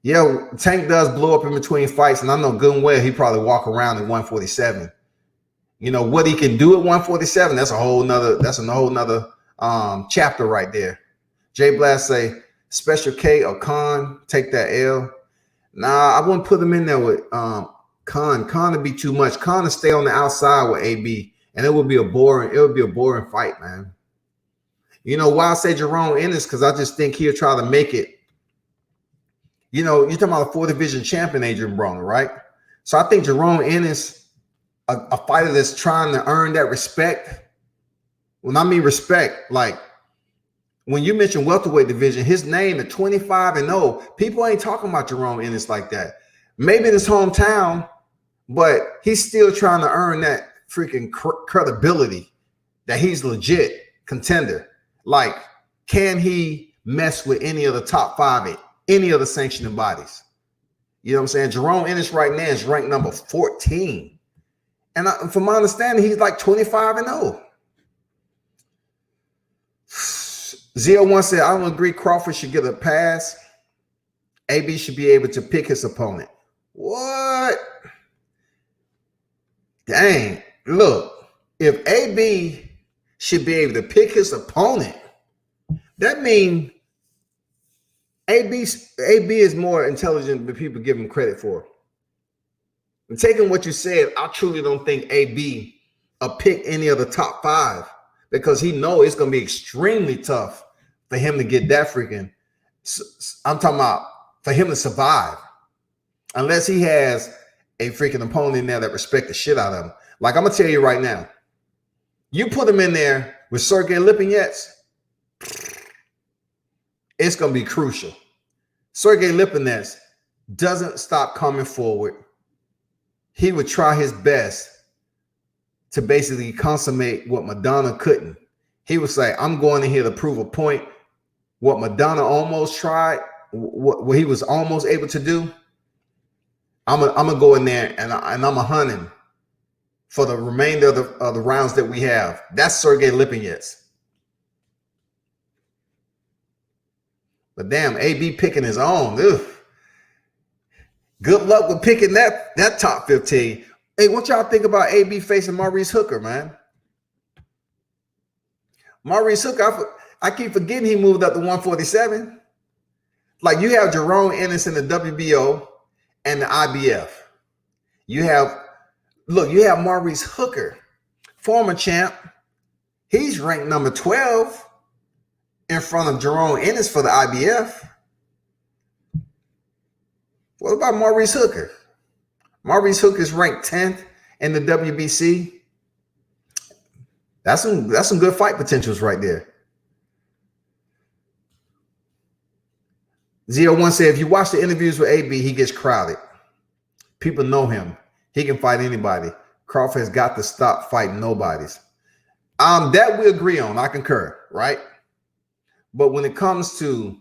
Yeah, Tank does blow up in between fights, and I know good and well he probably walk around at 147. You know what he can do at 147, that's a whole nother chapter right there. Jay Blast say, Special K or Khan, take that L. Nah, I wouldn't put him in there with Khan. Khan would be too much. Khan would stay on the outside with AB, and it would be a boring fight, man. You know why I say Jerome Ennis? Because I just think he'll try to make it. You know, you're talking about a 4th division champion, Adrian Broner, right? So I think Jerome Ennis, a fighter that's trying to earn that respect. When I mean respect, like when you mention welterweight division, his name at 25-0, people ain't talking about Jerome Ennis like that. Maybe in his hometown, but he's still trying to earn that freaking credibility that he's legit contender. Like, can he mess with any of the top 5 any of the sanctioning bodies? You know what I'm saying? Jerome Ennis right now is ranked number 14. And from my understanding, he's like 25-0. Z01 said, I don't agree Crawford should get a pass. AB should be able to pick his opponent. What? Dang. Look, if AB should be able to pick his opponent, that means AB is more intelligent than people give him credit for. And taking what you said, I truly don't think AB will pick any of the top 5 because he knows it's going to be extremely tough for him to get that freaking. I'm talking about for him to survive, unless he has a freaking opponent in there that respects the shit out of him. Like I'm gonna tell you right now, you put him in there with Sergey Lipinets, it's gonna be crucial. Sergey Lipinets doesn't stop coming forward. He would try his best to basically consummate what Madonna couldn't. He would say, I'm going in here to prove a point. What Madonna almost tried, what he was almost able to do, I'm gonna go in there and I'm gonna hunt him for the remainder of the rounds that we have. That's Sergey Lipinets. But damn, AB picking his own. Ugh. Good luck with picking that top 15. Hey, what y'all think about AB facing Maurice Hooker, man? Maurice Hooker, I keep forgetting he moved up to 147. Like you have Jerome Ennis in the WBO and the IBF. You have Maurice Hooker, former champ. He's ranked number 12 in front of Jerome Ennis for the IBF. What about Maurice Hooker? Maurice Hooker is ranked 10th in the WBC. That's some good fight potentials right there. Z01 said, if you watch the interviews with AB, he gets crowded. People know him. He can fight anybody. Crawford has got to stop fighting nobodies. That we agree on. I concur, right? But when it comes to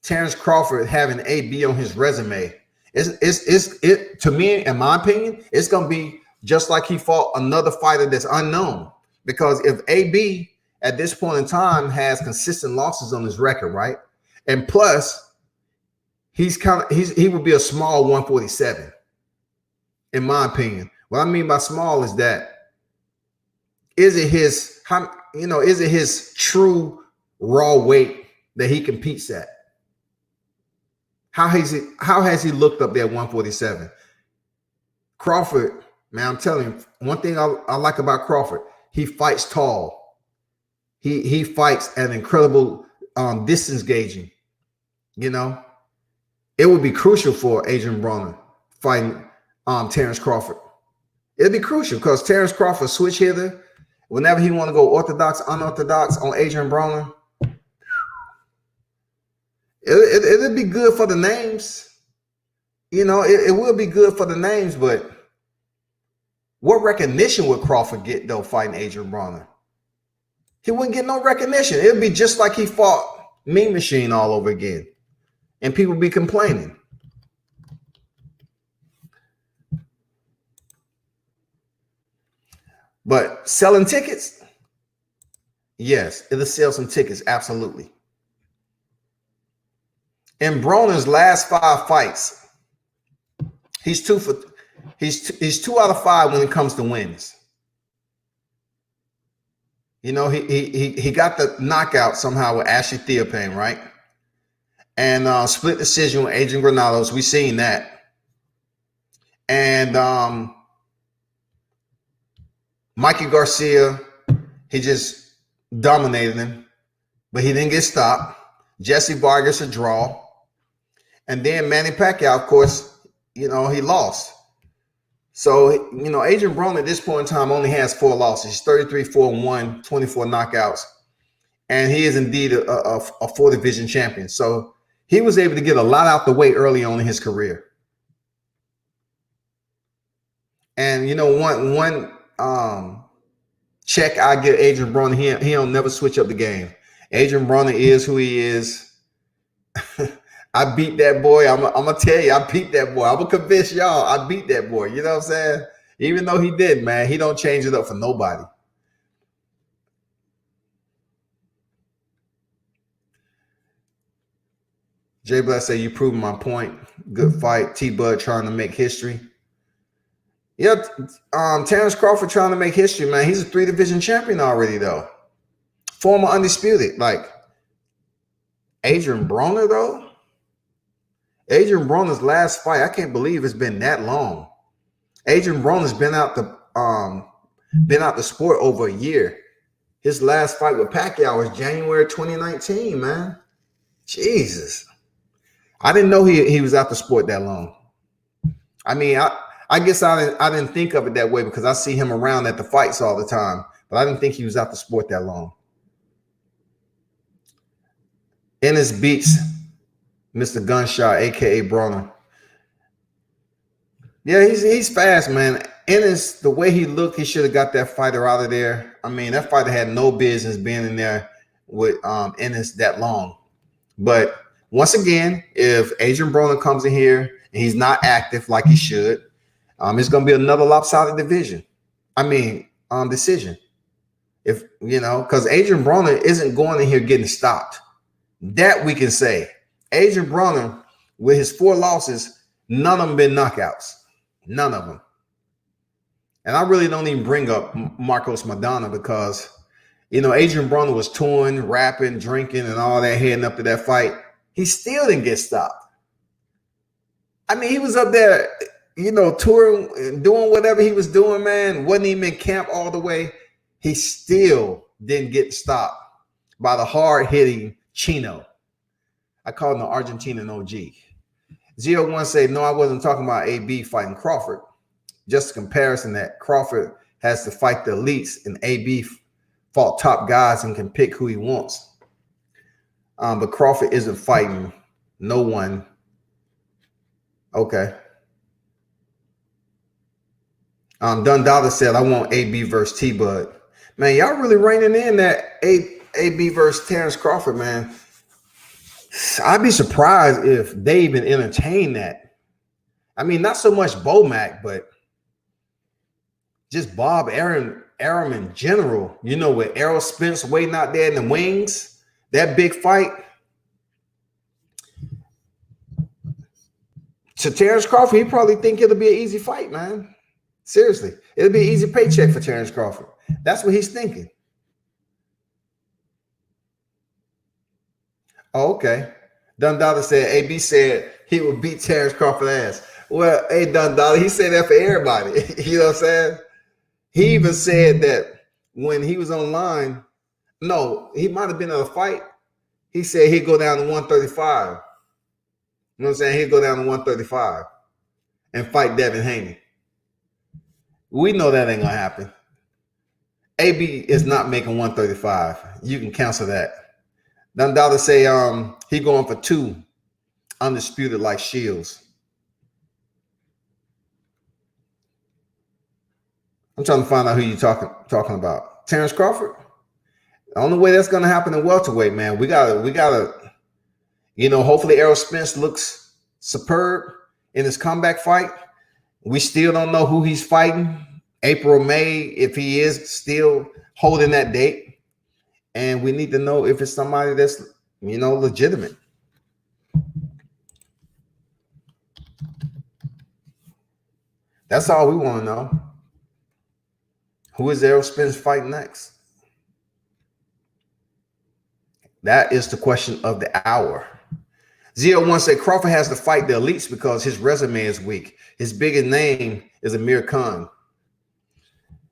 Terrence Crawford having AB on his resume, it to me, in my opinion, it's gonna be just like he fought another fighter that's unknown. Because if AB at this point in time has consistent losses on his record, right? And plus, he would be a small 147, in my opinion. What I mean by small is that is it his true raw weight that he competes at? How has he looked up there at 147? Crawford, man, I'm telling you, one thing I like about Crawford, he fights tall. He fights at incredible distance gauging. You know, it would be crucial for Adrian Broner fighting Terrence Crawford. It'd be crucial because Terrence Crawford switch hitter. Whenever he want to go orthodox, unorthodox on Adrian Broner, it'd be good for the names. You know, it will be good for the names, but what recognition would Crawford get, though, fighting Adrian Broner? He wouldn't get no recognition. It'd be just like he fought Mean Machine all over again. And people be complaining. But selling tickets? Yes, it'll sell some tickets, absolutely. In Broner's last 5 fights, he's 2 out of 5 when it comes to wins. You know, he got the knockout somehow with Ashley Theophane, right? And split decision with Adrian Granados. We seen that. And Mikey Garcia, he just dominated him, but he didn't get stopped. Jesse Vargas a draw. And then Manny Pacquiao, of course, you know, he lost. So, you know, Adrian Broner at this point in time only has 4 losses. He's 33-4-1, 24 knockouts. And he is indeed a 4-division champion. So he was able to get a lot out the way early on in his career. And, you know, one check I give Adrian Broner, he don't never switch up the game. Adrian Broner is who he is. I beat that boy. I'm going to tell you, I beat that boy. I'm going to convince y'all I beat that boy. You know what I'm saying? Even though he did, man, he don't change it up for nobody. Jay Bless say, you proving my point. Good fight. T-Bud trying to make history. Yeah, Terrence Crawford trying to make history, man. He's a 3-division champion already, though. Former undisputed. Like, Adrian Broner, though? Adrian Broner's last fight, I can't believe it's been that long. Adrian Broner's been out the sport over a year. His last fight with Pacquiao was January 2019, man. Jesus. I didn't know he was out the sport that long. I mean, I guess I didn't think of it that way because I see him around at the fights all the time, but I didn't think he was out the sport that long. Ennis beats Mr. Gunshot, aka Broner. Yeah, he's fast, man. Ennis, the way he looked, he should have got that fighter out of there. I mean, that fighter had no business being in there with Ennis that long. But once again, if Adrian Broner comes in here and he's not active like he should, it's going to be another lopsided decision. If, you know, because Adrian Broner isn't going in here getting stopped. That we can say. Adrian Broner, with his 4 losses, none of them been knockouts. None of them. And I really don't even bring up Marcos Maidana because, you know, Adrian Broner was touring, rapping, drinking, and all that heading up to that fight. He still didn't get stopped. I mean, he was up there, you know, touring and doing whatever he was doing, man. Wasn't even in camp all the way. He still didn't get stopped by the hard-hitting Chino. I call him the Argentinian OG. 01 say, no, I wasn't talking about AB fighting Crawford. Just a comparison that Crawford has to fight the elites and AB fought top guys and can pick who he wants. But Crawford isn't fighting no one. Okay. Dundada said, I want AB versus T-Bud. Man, y'all really reining in that AB versus Terrence Crawford, man. I'd be surprised if they even entertain that. I mean, not so much Bomac, but just Bob Arum in general. You know, with Errol Spence waiting out there in the wings, that big fight. To Terrence Crawford, he probably think it'll be an easy fight, man. Seriously, it'll be an easy paycheck for Terrence Crawford. That's what he's thinking. Oh, okay. Dundada said, AB said he would beat Terrence Crawford's ass. Well, hey, Dundada, he said that for everybody. You know what I'm saying? He even said that when he was online, no, he might have been in a fight. He said he'd go down to 135. You know what I'm saying? He'd go down to 135 and fight Devin Haney. We know that ain't going to happen. AB is not making 135. You can cancel that. Dundada say he going for 2 undisputed like Shields. I'm trying to find out who you talking about. Terrence Crawford? The only way that's gonna happen in welterweight, man. We gotta, you know, hopefully Errol Spence looks superb in his comeback fight. We still don't know who he's fighting. April, May, if he is still holding that date. And we need to know if it's somebody that's, you know, legitimate. That's all we want to know. Who is Errol Spence fighting next? That is the question of the hour. 01 said Crawford has to fight the elites because his resume is weak. His biggest name is Amir Khan.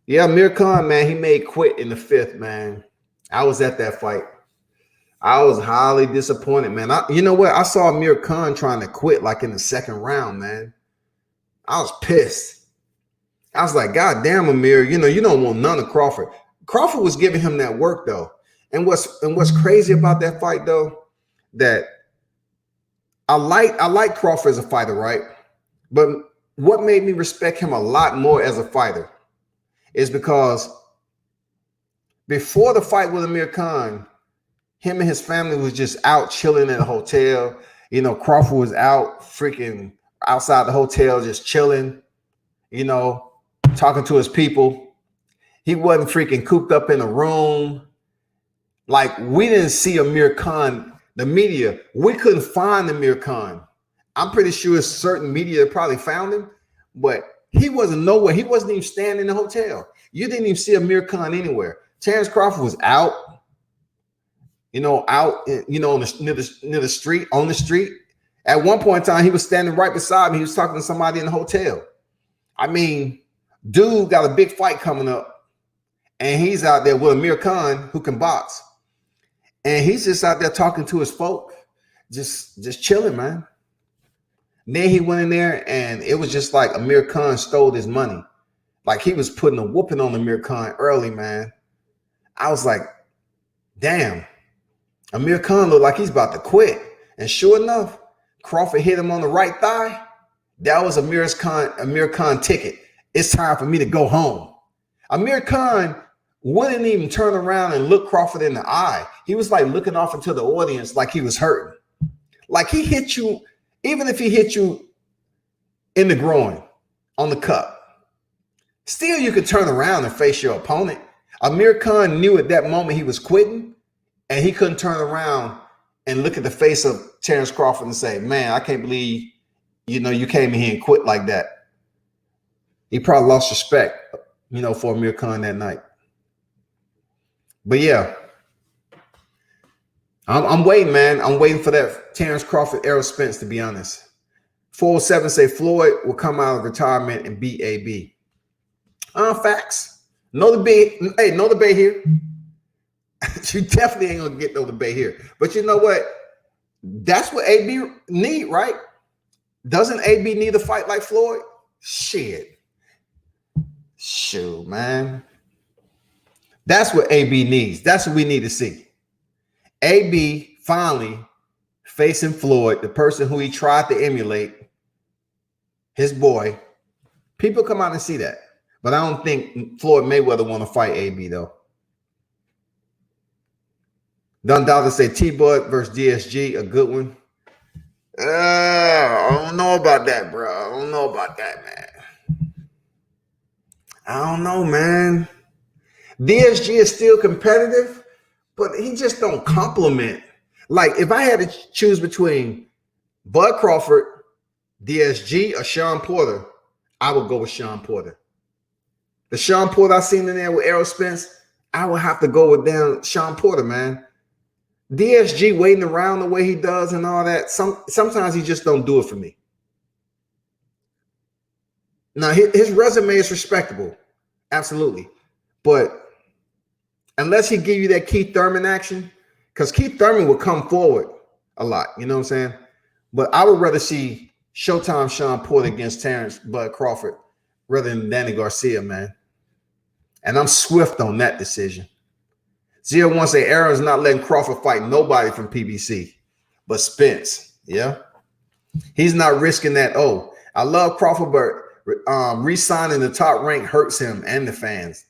Yeah, Amir Khan, man, he made quit in the 5th, man. I was at that fight. I was highly disappointed, man. You know what? I saw Amir Khan trying to quit like in the 2nd round, man. I was pissed. I was like, God damn, Amir, you know, you don't want none of Crawford. Crawford was giving him that work, though. And what's crazy about that fight, though, that I like Crawford as a fighter, right? But what made me respect him a lot more as a fighter is because before the fight with Amir Khan, him and his family was just out chilling at a hotel. You know, Crawford was out freaking outside the hotel just chilling, you know, talking to his people. He wasn't freaking cooped up in a room. Like, we didn't see Amir Khan, the media. We couldn't find Amir Khan. I'm pretty sure certain media probably found him, but he wasn't nowhere. He wasn't even standing in the hotel. You didn't even see Amir Khan anywhere. Terrence Crawford was out, you know, near the street, on the street. At one point in time, he was standing right beside me. He was talking to somebody in the hotel. I mean, dude got a big fight coming up, and he's out there with Amir Khan, who can box. And he's just out there talking to his folk, just chilling, man. Then he went in there, and it was just like Amir Khan stole his money. Like, he was putting a whooping on Amir Khan early, man. I was like, damn, Amir Khan looked like he's about to quit. And sure enough, Crawford hit him on the right thigh. That was Amir Khan ticket. It's time for me to go home. Amir Khan wouldn't even turn around and look Crawford in the eye. He was like looking off into the audience like he was hurting. Like, he hit you, even if he hit you in the groin, on the cup, still you could turn around and face your opponent. Amir Khan knew at that moment he was quitting, and he couldn't turn around and look at the face of Terrence Crawford and say, man, I can't believe, you know, you came in here and quit like that. He probably lost respect, you know, for Amir Khan that night. But yeah, I'm waiting, man. I'm waiting for that Terrence Crawford, Errol Spence, to be honest. 407 say Floyd will come out of retirement and beat AB. Facts. No debate. Hey, no debate here. You definitely ain't gonna get no debate here. But you know what? That's what AB need, right? Doesn't AB need a fight like Floyd? Shit. Shoot, man. That's what AB needs. That's what we need to see. AB finally facing Floyd, the person who he tried to emulate, his boy. People come out and see that. But I don't think Floyd Mayweather want to fight AB, though. Don Dollar say T-Bud versus DSG, a good one. I don't know about that, bro. I don't know about that, man. I don't know, man. DSG is still competitive, but he just don't compliment. Like, if I had to choose between Bud Crawford, DSG, or Sean Porter, I would go with Sean Porter. The Sean Porter I seen in there with Errol Spence, I would have to go with Sean Porter, man. DSG waiting around the way he does and all that, sometimes he just don't do it for me. Now, his resume is respectable, absolutely. But unless he give you that Keith Thurman action, because Keith Thurman will come forward a lot, you know what I'm saying? But I would rather see Showtime Sean Porter against Terrence Bud Crawford rather than Danny Garcia, man. And I'm swift on that decision. 01 say Aaron's not letting Crawford fight nobody from PBC, but Spence. Yeah. He's not risking that. Oh, I love Crawford, but re-signing the top rank hurts him and the fans.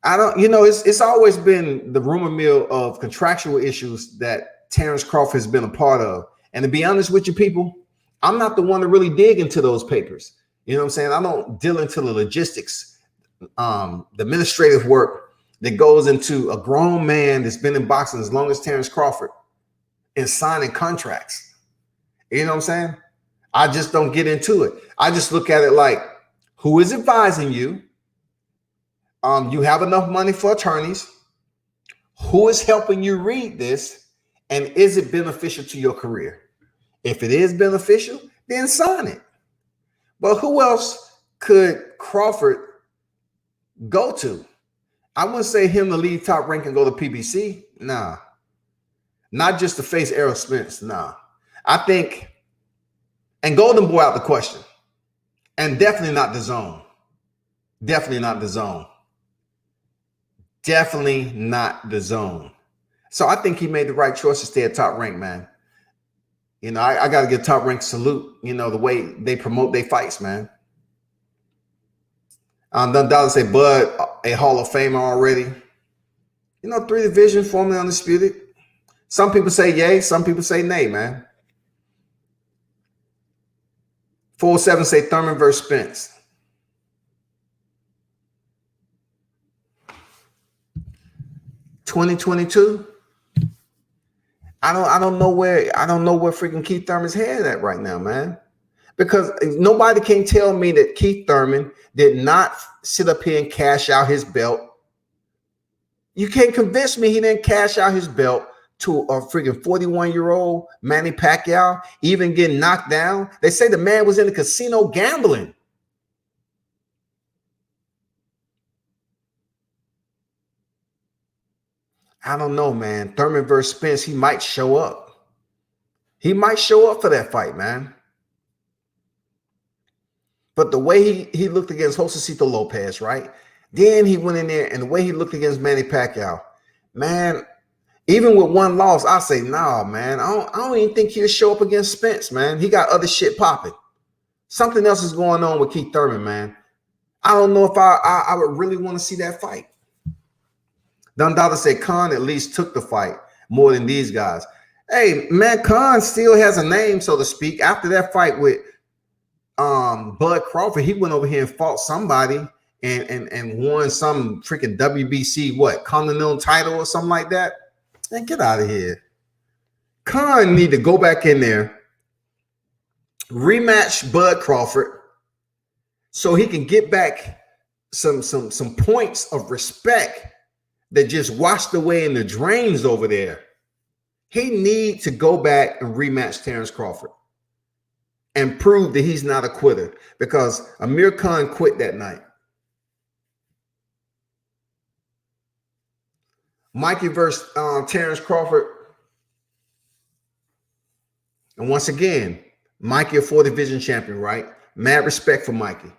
I don't, it's always been the rumor mill of contractual issues that Terrence Crawford has been a part of. And to be honest with you people, I'm not the one to really dig into those papers. You know what I'm saying? I don't deal into the logistics, the administrative work that goes into a grown man that's been in boxing as long as Terrence Crawford and signing contracts. You know what I'm saying? I just don't get into it. I just look at it like, who is advising you? You have enough money for attorneys. Who is helping you read this? And is it beneficial to your career? If it is beneficial, then sign it. But who else could Crawford go to? I wouldn't say him to leave top rank and go to PBC. Nah. Not just to face Errol Spence. Nah. I think, and Golden Boy out the question. And definitely not the zone. Definitely not the zone. Definitely not the zone. So I think he made the right choice to stay at top rank, man. I got to give top rank salute, the way they promote their fights, man. Dollar say Bud, a Hall of Famer already. 3 divisions, formerly undisputed. Some people say yay, some people say nay, man. 407 say Thurman versus Spence. (2022) I don't know where freaking Keith Thurman's head at right now, man. Because nobody can tell me that Keith Thurman did not sit up here and cash out his belt. You can't convince me he didn't cash out his belt to a freaking 41-year-old Manny Pacquiao, even getting knocked down. They say the man was in the casino gambling. I don't know, man. Thurman versus Spence, he might show up. He might show up for that fight, man. But the way he looked against Josecito Lopez, right? Then he went in there, and the way he looked against Manny Pacquiao, man, even with one loss, I say, nah, man. I don't even think he'll show up against Spence, man. He got other shit popping. Something else is going on with Keith Thurman, man. I don't know if I would really want to see that fight. Don Dollar said Khan at least took the fight more than these guys. Hey, man, Khan still has a name, so to speak. After that fight with Bud Crawford, he went over here and fought somebody and won some freaking WBC continental title or something like that. Man, get out of here. Khan need to go back in there, rematch Bud Crawford, so he can get back some points of respect that just washed away in the drains over there. He needs to go back and rematch Terrence Crawford and prove that he's not a quitter, because Amir Khan quit that night. Mikey versus Terrence Crawford. And once again, Mikey, a 4 division champion, right? Mad respect for Mikey.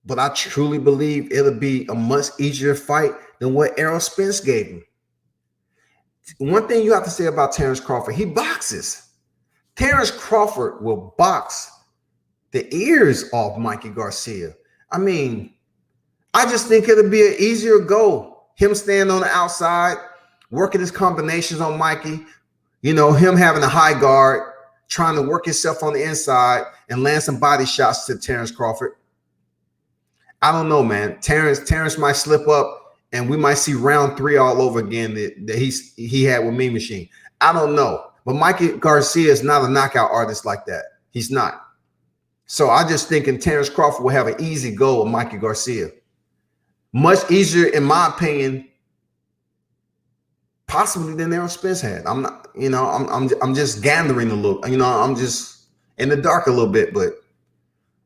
But I truly believe it'll be a much easier fight than what Errol Spence gave him. One thing you have to say about Terrence Crawford, he boxes. Terrence Crawford will box the ears off Mikey Garcia. I mean, I just think it'll be an easier go. Him standing on the outside, working his combinations on Mikey, you know, him having a high guard, trying to work himself on the inside and land some body shots to Terrence Crawford. I don't know, man. Terrence might slip up and we might see round 3 all over again that he had with Mean Machine. I don't know. But Mikey Garcia is not a knockout artist like that. He's not. So I just thinking Terrence Crawford will have an easy go with Mikey Garcia. Much easier, in my opinion, possibly than Errol Spence had. I'm not, you know, I'm just gathering a little, you know, I'm just in the dark a little bit, but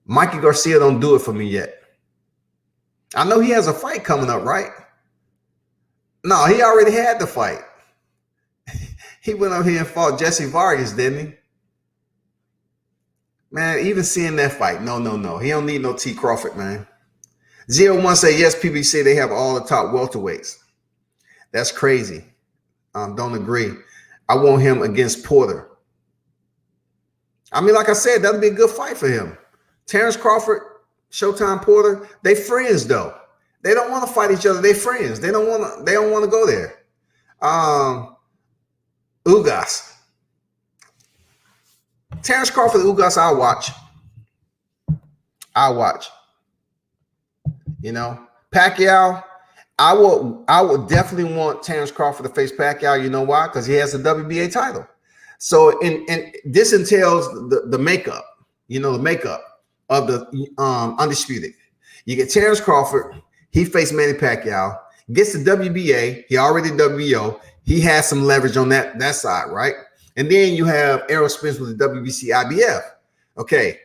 Mikey Garcia don't do it for me yet. I know he has a fight coming up, right? No, he already had the fight. He went up here and fought Jesse Vargas, didn't he? Man, even seeing that fight, no. He don't need no T. Crawford, man. 01 say, yes, PBC, they have all the top welterweights. That's crazy. Don't agree. I want him against Porter. I mean, like I said, that'll be a good fight for him. Terrence Crawford, Showtime Porter, they friends though. They don't want to fight each other. They friends. They don't want to go there. Ugas. Terrence Crawford, Ugas, I'll watch. You know, Pacquiao, I would definitely want Terrence Crawford to face Pacquiao. You know why? Because he has the WBA title. So and this entails the makeup, you know, the makeup of the Undisputed. You get Terrence Crawford, he faced Manny Pacquiao, gets the WBA, he already WBO, he has some leverage on that side, right? And then you have Errol Spence with the WBC IBF. Okay.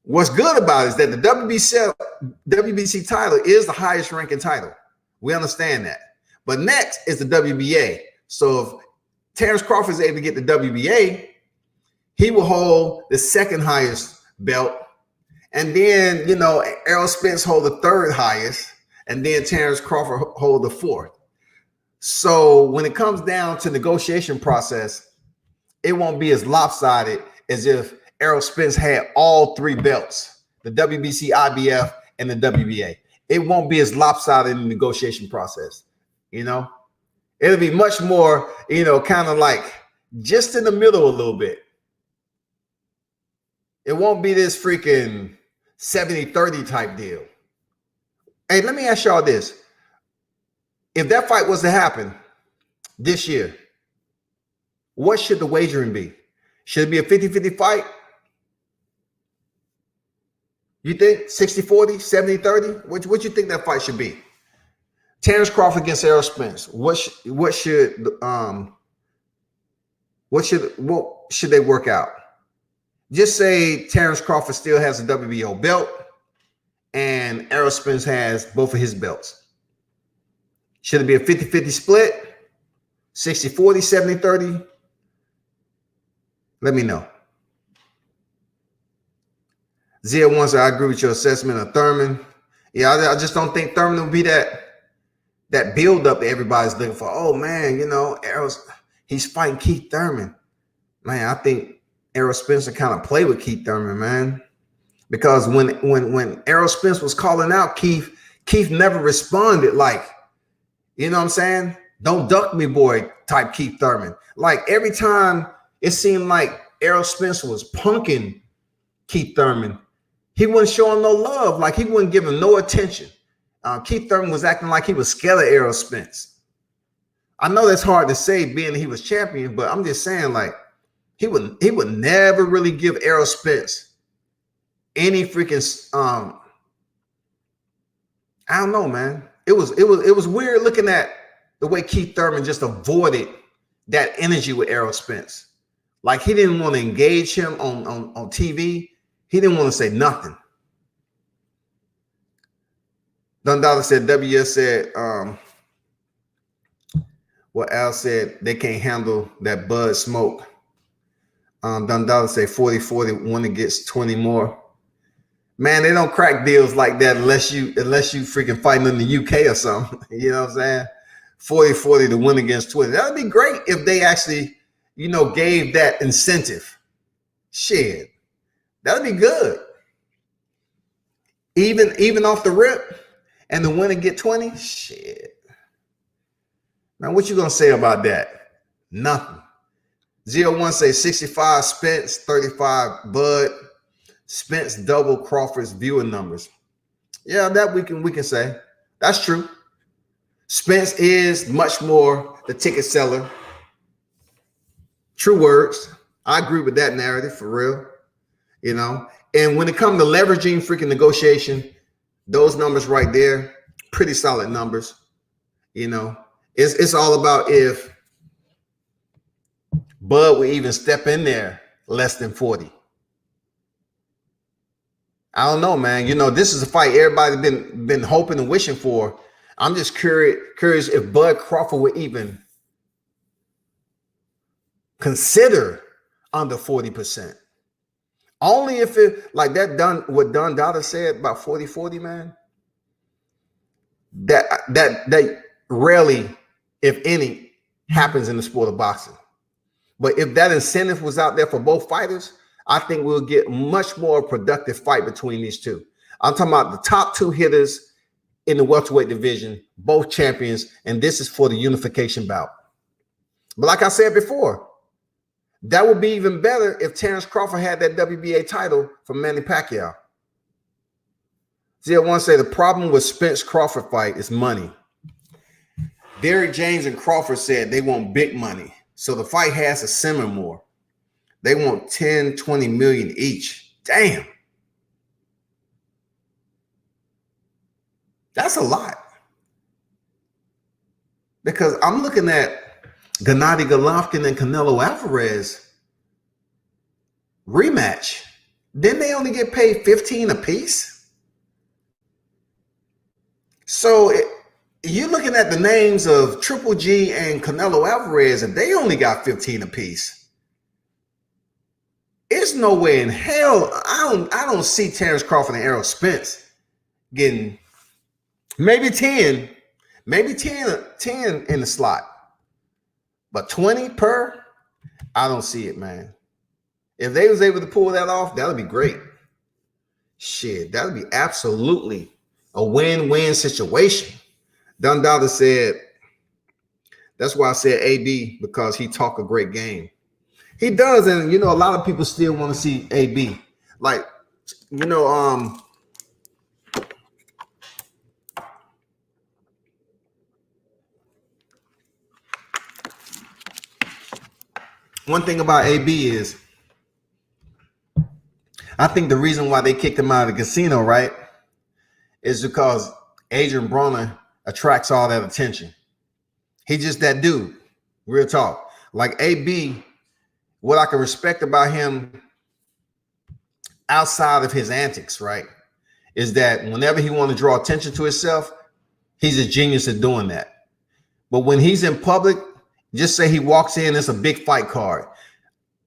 What's good about it is that the WBC title is the highest ranking title. We understand that. But next is the WBA. So if Terrence Crawford is able to get the WBA, he will hold the second highest belt. And then, you know, Errol Spence hold the third highest. And then Terrence Crawford hold the fourth. So when it comes down to negotiation process, it won't be as lopsided as if Errol Spence had all 3 belts, the WBC, IBF, and the WBA. It won't be as lopsided in the negotiation process, you know? It'll be much more, you know, kind of like just in the middle a little bit. It won't be this freaking 70-30 type deal. Hey, let me ask y'all this. If that fight was to happen this year, what should the wagering be? Should it be a 50-50 fight? You think 60-40, 70-30? What you think that fight should be? Terrence Crawford against Errol Spence. What should they work out? Just say Terrence Crawford still has a WBO belt and Errol Spence has both of his belts. Should it be a 50-50 split? 60-40, 70-30? Let me know. 01 said, I agree with your assessment of Thurman. Yeah, I just don't think Thurman will be that build up that everybody's looking for. Oh man, you know, he's fighting Keith Thurman. Man, I think Errol Spence kind of play with Keith Thurman, man. Because when Errol Spence was calling out Keith never responded like, you know what I'm saying? Don't duck me, boy, type Keith Thurman. Like every time it seemed like Errol Spence was punking Keith Thurman, he wasn't showing no love. Like he wasn't giving no attention. Keith Thurman was acting like he was scared of Errol Spence. I know that's hard to say being he was champion, but I'm just saying like he would never really give Errol Spence any freaking I don't know, man. It was weird looking at the way Keith Thurman just avoided that energy with Errol Spence. Like he didn't want to engage him on TV. He didn't want to say nothing. Don Dollar said, WS said, what Al said, they can't handle that bud smoke. Dundallah say 40-40 when it gets 20 more. Man, they don't crack deals like that unless you freaking fighting in the UK or something. You know what I'm saying? 40-40 to win against 20. That would be great if they actually, gave that incentive. Shit. That would be good. Even off the rip, and the winner get 20. Shit. Now, what you gonna say about that? Nothing. 01 say 65 Spence, 35 Bud. Spence double Crawford's viewing numbers. Yeah, that we can say. That's true. Spence is much more the ticket seller. True words. I agree with that narrative for real. And when it comes to leveraging freaking negotiation, those numbers right there, pretty solid numbers. It's all about if Bud would even step in there less than 40. I don't know, man. This is a fight everybody been hoping and wishing for. I'm just curious if Bud Crawford would even consider under 40%. Only if it like that what Dundallah said about 40-40, man. That rarely, if any, happens in the sport of boxing. But if that incentive was out there for both fighters, I think we'll get much more productive fight between these two. I'm talking about the top two hitters in the welterweight division, both champions, and this is for the unification bout. But like I said before, that would be even better if Terrence Crawford had that WBA title from Manny Pacquiao. 01 say the problem with Spence Crawford fight is money. Derrick James and Crawford said they want big money, so the fight has to simmer more. They want 10, 20 million each. Damn. That's a lot. Because I'm looking at Gennady Golovkin and Canelo Alvarez rematch. Didn't they only get paid 15 apiece? So you're looking at the names of Triple G and Canelo Alvarez, and they only got 15 apiece. It's no way in hell. I don't see Terrence Crawford and Errol Spence getting maybe 10 in the slot. But 20 per, I don't see it, man. If they was able to pull that off, that would be great. Shit, that would be absolutely a win-win situation. Dundallah said, that's why I said AB, because he talk a great game. He does, and a lot of people still want to see AB. Like, one thing about AB is, I think the reason why they kicked him out of the casino, right, is because Adrian Broner attracts all that attention. He's just that dude, real talk. Like AB, what I can respect about him outside of his antics, right, is that whenever he want to draw attention to himself, he's a genius at doing that. But when he's in public, just say he walks in, it's a big fight card.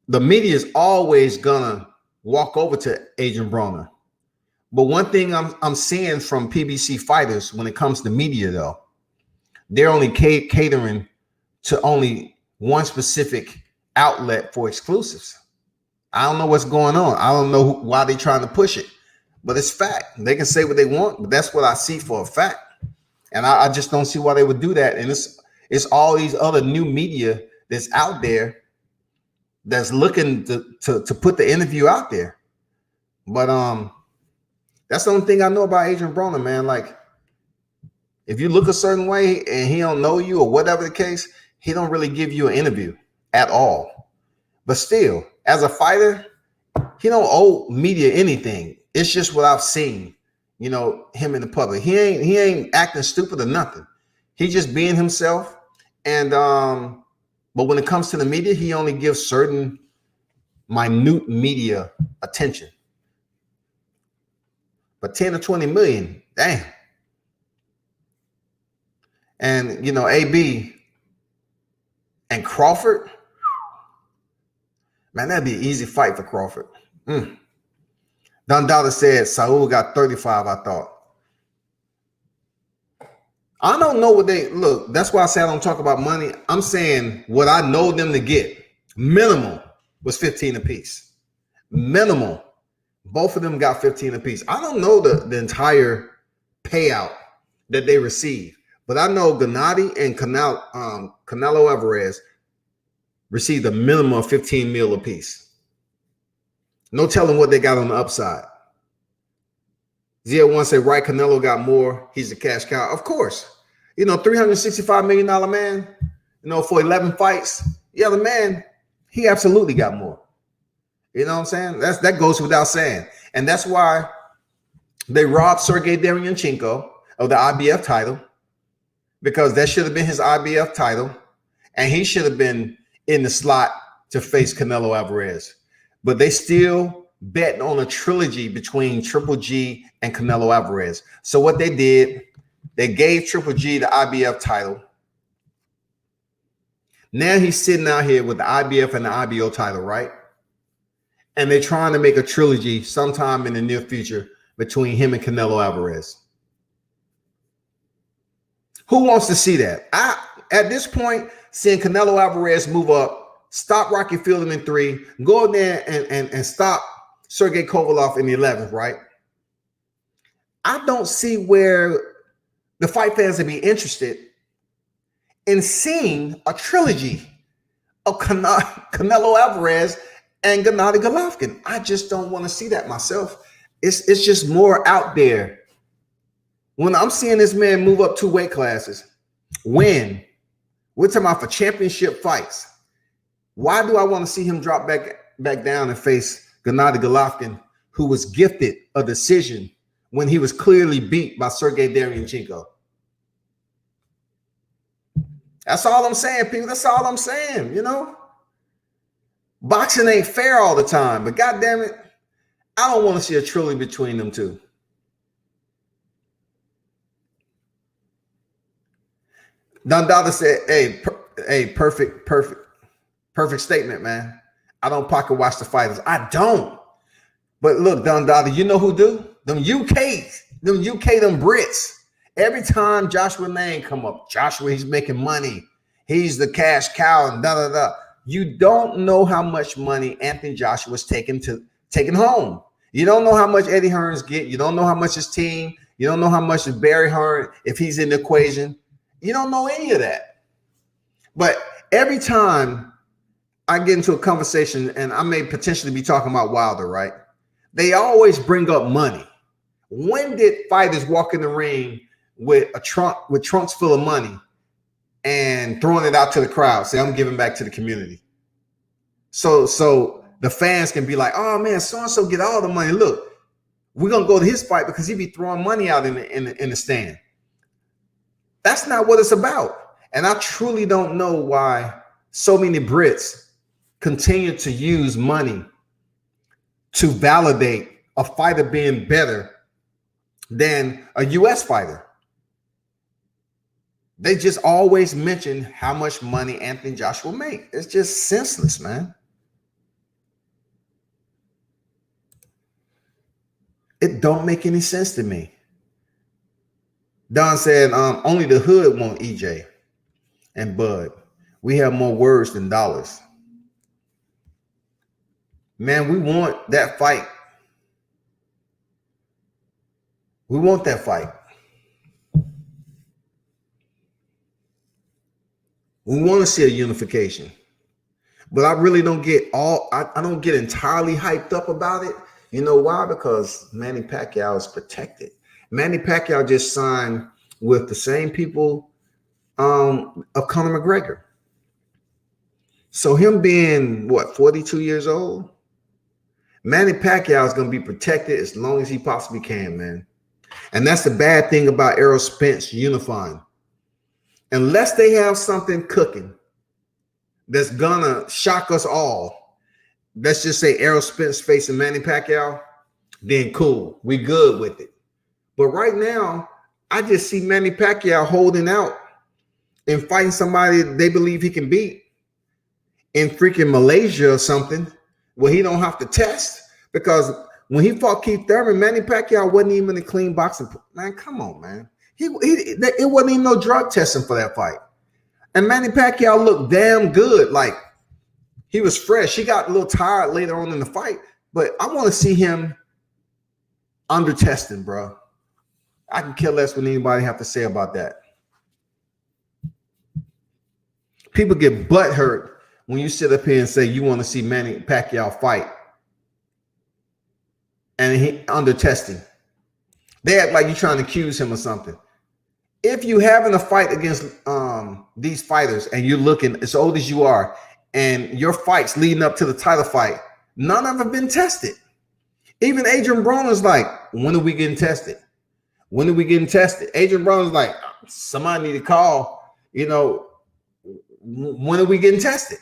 The media is always gonna walk over to Adrian Broner. But one thing I'm seeing from PBC fighters when it comes to media, though, they're only catering to only one specific outlet for exclusives. I don't know what's going on. I don't know why they're trying to push it, but it's fact. They can say what they want, but that's what I see for a fact. And I just don't see why they would do that. And it's all these other new media that's out there that's looking to put the interview out there. But that's the only thing I know about Adrian Broner, man. Like, if you look a certain way and he don't know you or whatever the case, he don't really give you an interview at all. But still, as a fighter, he don't owe media anything. It's just what I've seen, him in the public. He ain't acting stupid or nothing. He's just being himself. And but when it comes to the media, he only gives certain minute media attention. But 10 to 20 million, damn. And AB and Crawford, Man, that'd be an easy fight for Crawford. Don Dada said Saul got 35, I thought. I don't know what they look. That's why I said I don't talk about money. I'm saying what I know them to get. Minimum was 15 apiece. Minimum. Both of them got 15 apiece. I don't know the entire payout that they received, but I know Gennady and Canelo Alvarez received a minimum of 15 mil apiece. No telling what they got on the upside. ZL1 say, right, Canelo got more. He's a cash cow. Of course. You know, $365 million man, you know, for 11 fights. Yeah, the man, he absolutely got more. You know what I'm saying? That goes without saying. And that's why they robbed Sergey Derevyanchenko of the IBF title, because that should have been his IBF title. And he should have been in the slot to face Canelo Alvarez. But they still bet on a trilogy between Triple G and Canelo Alvarez. So what they did, they gave Triple G the IBF title. Now he's sitting out here with the IBF and the IBO title, right? And they're trying to make a trilogy sometime in the near future between him and Canelo Alvarez. Who wants to see that? At this point, seeing Canelo Alvarez move up, stop Rocky Fielding in 3, go in there and stop Sergey Kovalev in the 11th, right? I don't see where the fight fans would be interested in seeing a trilogy of Canelo Alvarez and Gennady Golovkin. I just don't want to see that myself. It's just more out there. When I'm seeing this man move up 2 weight classes, win, we're talking about for championship fights. Why do I want to see him drop back down and face Gennady Golovkin, who was gifted a decision when he was clearly beat by Sergey Derevyanchenko? That's all I'm saying, people. That's all I'm saying, you know? Boxing ain't fair all the time, but goddamn it, I don't want to see a trilogy between them two. Don Dada said, hey, perfect statement, man. I don't pocket watch the fighters. I don't. But look, Don Dada, you know who do? Them UK, them Brits. Every time Joshua name come up, Joshua, he's making money. He's the cash cow and da-da-da. You don't know how much money Anthony Joshua's taking home. You don't know how much Eddie Hearns get. You don't know how much his team. You don't know how much is Barry Hearn, if he's in the equation. You don't know any of that. But every time I get into a conversation, and I may potentially be talking about Wilder, right? They always bring up money. When did fighters walk in the ring with trunks full of money and throwing it out to the crowd, say, I'm giving back to the community? So the fans can be like, oh man, so-and-so get all the money. Look, we're going to go to his fight because he be throwing money out in the stand. That's not what it's about. And I truly don't know why so many Brits continue to use money to validate a fighter being better than a U.S. fighter. They just always mention how much money Anthony Joshua made. It's just senseless, man. It don't make any sense to me. Don said, only the hood want EJ and Bud. We have more words than dollars. Man, we want that fight. We want that fight. We want to see a unification. But I really don't get I don't get entirely hyped up about it. You know why? Because Manny Pacquiao is protected. Manny Pacquiao just signed with the same people of Conor McGregor. So him being, what, 42 years old? Manny Pacquiao is going to be protected as long as he possibly can, man. And that's the bad thing about Errol Spence unifying. Unless they have something cooking that's going to shock us all, let's just say Errol Spence facing Manny Pacquiao, then cool. We good with it. But right now, I just see Manny Pacquiao holding out and fighting somebody they believe he can beat in freaking Malaysia or something where he don't have to test? Because when he fought Keith Thurman, Manny Pacquiao wasn't even in a clean boxing. Man, come on, man. It wasn't even no drug testing for that fight. And Manny Pacquiao looked damn good. Like, he was fresh. He got a little tired later on in the fight, but I want to see him under testing, bro. I can care less what anybody have to say about that. People get butt hurt when you sit up here and say you want to see Manny Pacquiao fight, and he under testing. They act like you're trying to accuse him of something. If you having a fight against these fighters and you're looking as old as you are, and your fights leading up to the title fight, none of them have been tested. Even Adrian Broner's like, when are we getting tested? When are we getting tested? Adrian Broner's like, somebody need to call, you know, when are we getting tested?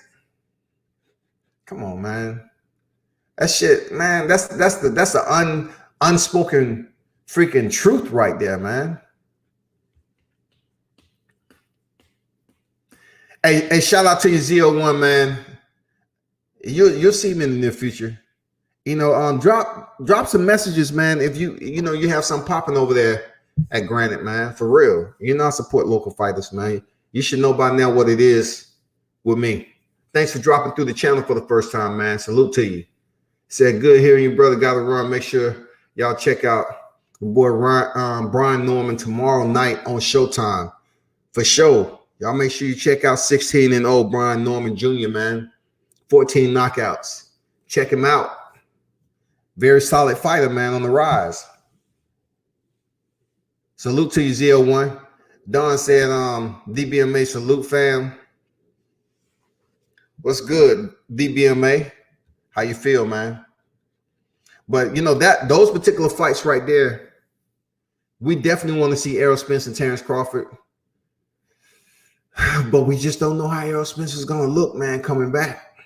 Come on, man. That shit, man, that's the unspoken freaking truth right there, man. Hey, shout out to you, Z01, man. You'll see me in the near future. You know, drop some messages, man. If you have something popping over there at Granite, man, for real. You know, I support local fighters, man. You should know by now what it is with me. Thanks for dropping through the channel for the first time, man. Salute to you. Said good hearing you, brother. Got to run. Make sure y'all check out the boy Brian Norman tomorrow night on Showtime for sure. Y'all make sure you check out 16-0 Brian Norman Jr., man. 14 knockouts. Check him out. Very solid fighter, man, on the rise. Salute to you, Z01. Don said, DBMA salute, fam. What's good, DBMA? How you feel, man? But, you know, those particular fights right there, we definitely want to see Errol Spence and Terrence Crawford. But we just don't know how Errol Spence is going to look, man, coming back.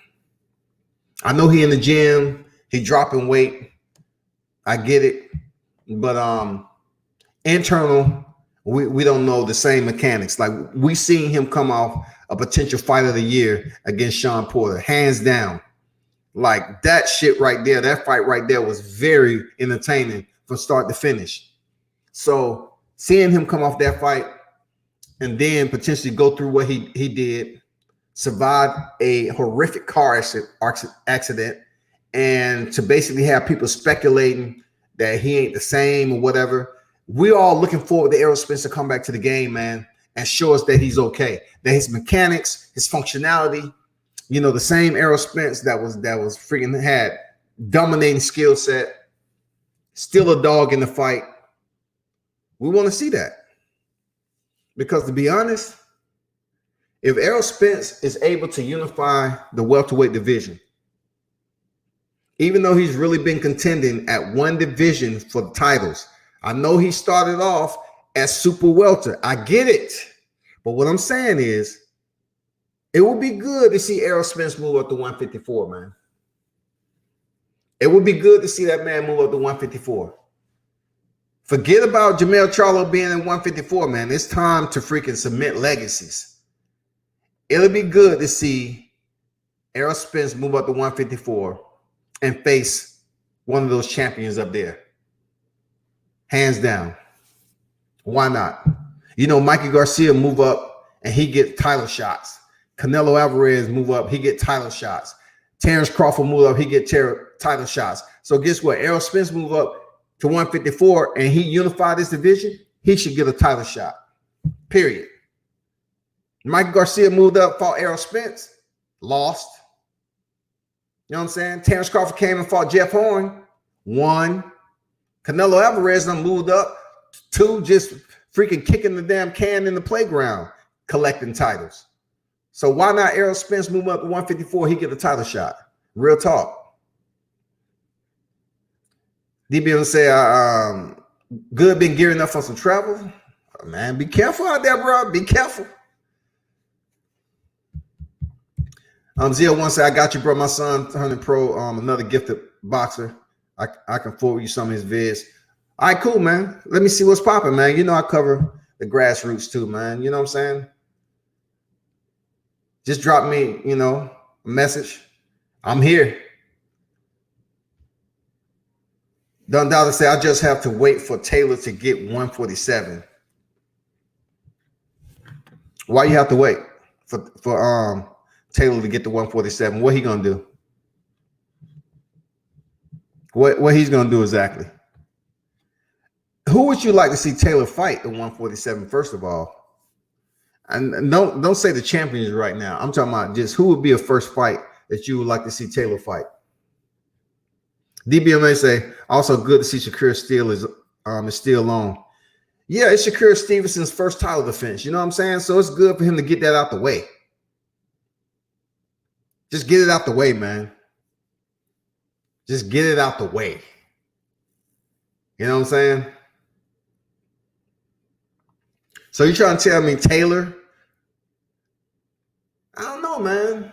I know he in the gym. He dropping weight. I get it. But internal, we don't know the same mechanics. Like, we seen him come off a potential fight of the year against Sean Porter, hands down. Like, that shit right there, that fight right there was very entertaining from start to finish. So seeing him come off that fight and then potentially go through what he did, survive a horrific car accident, and to basically have people speculating that he ain't the same or whatever. We're all looking forward to Errol Spence to come back to the game, man, and show us that he's okay, that his mechanics, his functionality, you know, the same Errol Spence that was freaking had dominating skill set, still a dog in the fight. We want to see that. Because to be honest, if Errol Spence is able to unify the welterweight division, even though he's really been contending at one division for the titles, I know he started off as super welter. I get it. But what I'm saying is, it would be good to see Errol Spence move up to 154, man. It would be good to see that man move up to 154. Forget about Jermell Charlo being in 154, man. It's time to freaking cement legacies. It'll be good to see Errol Spence move up to 154 and face one of those champions up there. Hands down. Why not? You know, Mikey Garcia move up and he get title shots. Canelo Alvarez move up, he get title shots. Terrence Crawford move up, he get title shots. So guess what? Errol Spence move up to 154 and he unified this division, he should get a title shot. Period. Mikey Garcia moved up, fought Errol Spence, lost. You know what I'm saying? Terrence Crawford came and fought Jeff Horn, won. Canelo Alvarez done moved up, 2 just freaking kicking the damn can in the playground, collecting titles. So why not Errol Spence move up to 154? He get a title shot. Real talk. DBM say, good been gearing up for some travel. Oh, man, be careful out there, bro. Be careful. Z01 say, I got you, bro. My son turning pro, another gifted boxer. I can forward you some of his vids. All right, cool, man. Let me see what's popping, man. You know I cover the grassroots too, man. You know what I'm saying? Just drop me, you know, a message. I'm here. Don Dollar say, I just have to wait for Taylor to get 147. Why you have to wait for Taylor to get to 147? What he gonna do? What he's gonna do exactly? Who would you like to see Taylor fight at 147? First of all, and don't say the champions right now. I'm talking about just who would be a first fight that you would like to see Taylor fight. DBMA say also good to see Shakur still is still on. Yeah, it's Shakur Stevenson's first title defense. You know what I'm saying? So it's good for him to get that out the way. Just get it out the way, man. Just get it out the way. You know what I'm saying? So you trying to tell me Taylor? I don't know, man.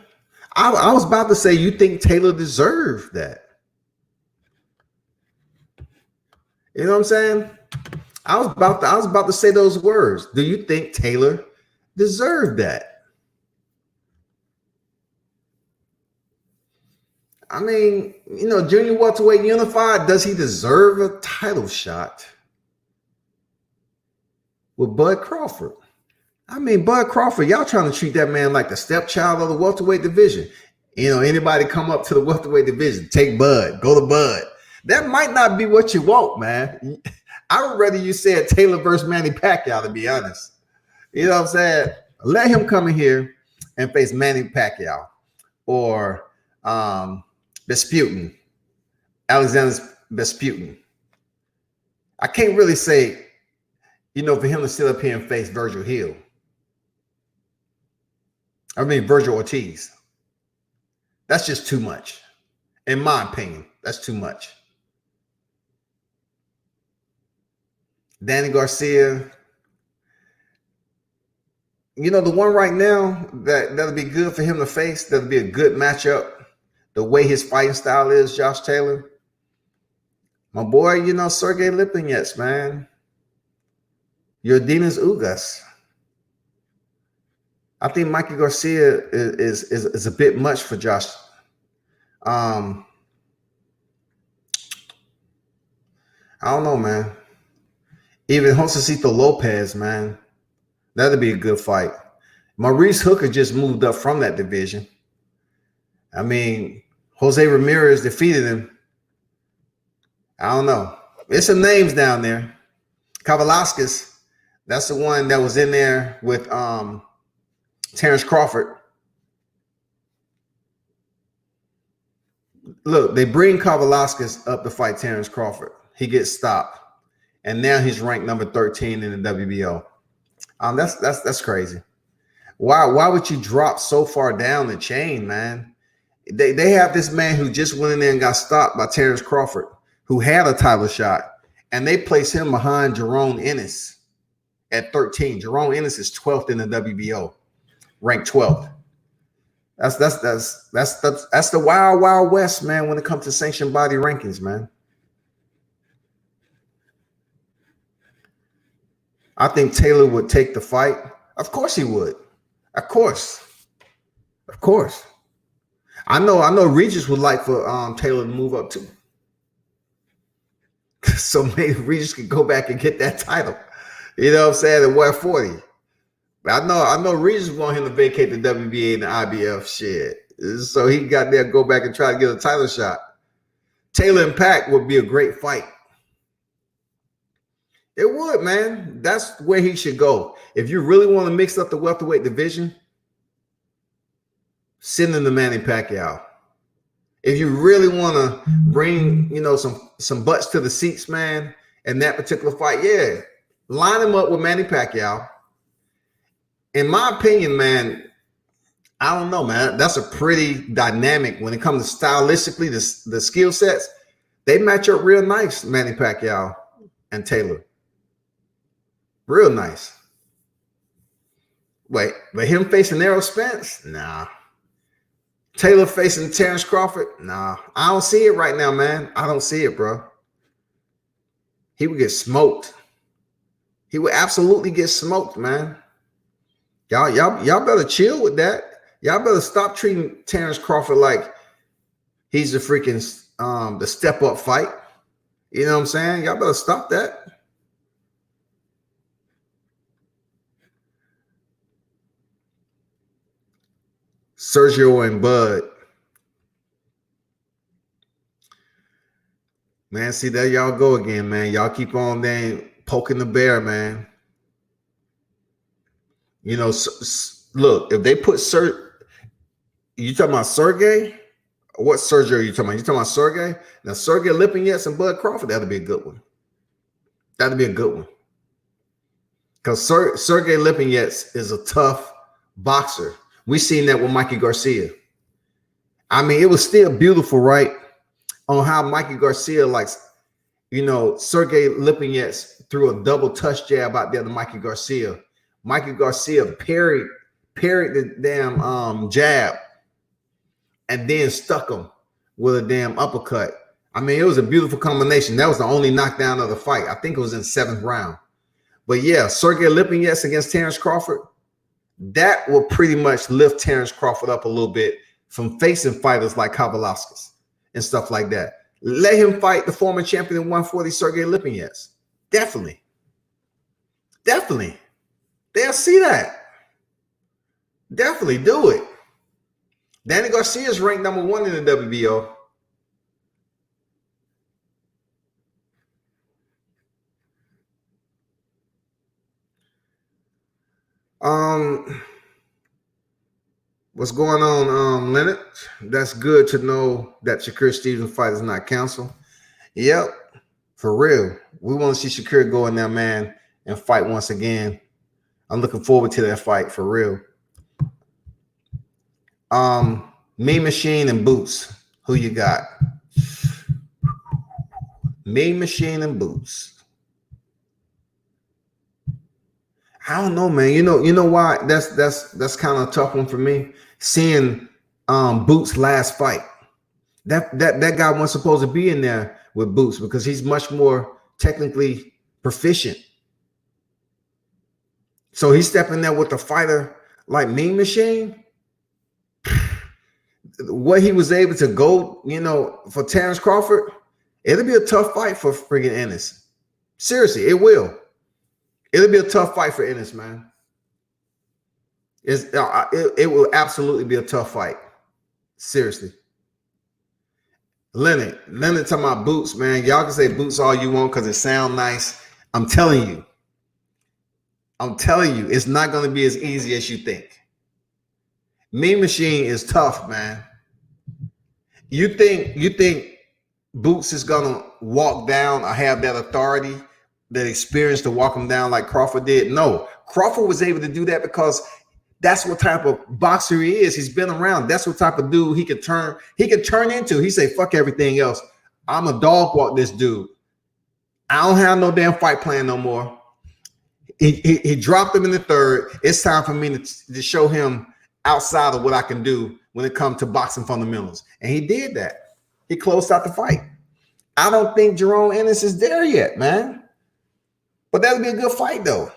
I was about to say you think Taylor deserved that. You know what I'm saying? I was about to say those words. Do you think Taylor deserved that? I mean, you know, junior welterweight unified, does he deserve a title shot with Bud Crawford? I mean, Bud Crawford, y'all trying to treat that man like the stepchild of the welterweight division. You know, anybody come up to the welterweight division, take Bud, go to Bud. That might not be what you want, man. I would rather you said Taylor versus Manny Pacquiao, to be honest. You know what I'm saying? Let him come in here and face Manny Pacquiao or Vesputin, Alexander Vesputin. I can't really say, you know, for him to sit up here and face Virgil Hill. I mean, Virgil Ortiz. That's just too much. In my opinion, that's too much. Danny Garcia. You know, the one right now that'll be good for him to face, that'll be a good matchup, the way his fighting style is, Josh Taylor. My boy, you know, Sergey Lipinets, man. Yordenis Ugas. I think Mikey Garcia is a bit much for Josh. I don't know, man. Even Josecito Lopez, man. That'll be a good fight. Maurice Hooker just moved up from that division. I mean, Jose Ramirez defeated him. I don't know. There's some names down there. Kavaliauskas, that's the one that was in there with Terrence Crawford. Look, they bring Kavaliauskas up to fight Terrence Crawford. He gets stopped. And now he's ranked number 13 in the WBO. That's crazy. Why would you drop so far down the chain, man? They have this man who just went in there and got stopped by Terrence Crawford, who had a title shot, and they place him behind Jerome Ennis at 13. Jerome Ennis is 12th in the WBO, ranked 12th. That's the wild, wild west, man, when it comes to sanctioned body rankings, man. I think Taylor would take the fight. Of course he would. Of course. Of course. I know Regis would like for Taylor to move up too. So maybe Regis could go back and get that title. You know what I'm saying? At 140. But I know Regis want him to vacate the WBA and the IBF shit. So he got there, go back and try to get a title shot. Taylor and Pac would be a great fight. It would, man. That's where he should go. If you really want to mix up the welterweight division, send him to Manny Pacquiao. If you really want to bring, you know, some butts to the seats, man, in that particular fight, yeah, line him up with Manny Pacquiao. In my opinion, man, I don't know, man. That's a pretty dynamic when it comes to stylistically, the skill sets. They match up real nice, Manny Pacquiao and Taylor. Real nice. Wait, but him facing Errol Spence? Nah. Taylor facing Terrence Crawford? Nah. I don't see it right now, man. I don't see it, bro. He would get smoked. He would absolutely get smoked, man. Y'all better chill with that. Y'all better stop treating Terrence Crawford like he's the freaking the step-up fight. You know what I'm saying? Y'all better stop that. Sergio and Bud. Man, see, there y'all go again, man. Y'all keep on then poking the bear, man. You know, look, if they put you talking about Sergey? What Sergio are you talking about? You talking about Sergey? Now, Sergey Lipinets and Bud Crawford, that'd be a good one. That'd be a good one. Because Sergey Lipinets is a tough boxer. We seen that with Mikey Garcia. I mean, it was still beautiful, right? On how Mikey Garcia, like, you know, Sergey Lipinets threw a double touch jab out there to Mikey Garcia. Mikey Garcia parried the damn jab and then stuck him with a damn uppercut. I mean, it was a beautiful combination. That was the only knockdown of the fight. I think it was in the 7th round. But yeah, Sergey Lipinets against Terrence Crawford, that will pretty much lift Terrence Crawford up a little bit from facing fighters like Kavaliauskas and stuff like that. Let him fight the former champion in 140, Sergey Lipinets. Definitely. Definitely. They'll see that. Definitely do it. Danny Garcia is ranked number 1 in the WBO. What's going on, Leonard? That's good to know that Shakur Stevenson fight is not canceled. Yep, for real. We want to see Shakur go in there, man, and fight once again. I'm looking forward to that fight, for real. Mean Machine and Boots. Who you got? Mean Machine and Boots. I don't know, man. You know why? That's kind of a tough one for me. Seeing Boots' last fight. That guy wasn't supposed to be in there with Boots because he's much more technically proficient. So he's stepping there with a fighter like Mean Machine. What he was able to go, you know, for Terrence Crawford, it'll be a tough fight for friggin' Ennis. Seriously, it will. It'll be a tough fight for Ennis, man. It will absolutely be a tough fight. Seriously. Leonard talking about Boots, man. Y'all can say Boots all you want because it sounds nice. I'm telling you, it's not going to be as easy as you think. Mean Machine is tough, man. You think Boots is going to walk down or have that authority, that experience to walk him down like Crawford did? No, Crawford was able to do that because that's what type of boxer he is. He's been around. That's what type of dude he could turn into. He say, fuck everything else. I'm a dog walk this dude. I don't have no damn fight plan no more. He dropped him in the 3rd. It's time for me to show him outside of what I can do when it comes to boxing fundamentals. And he did that. He closed out the fight. I don't think Jerome Ennis is there yet, man. But that'll be a good fight, though.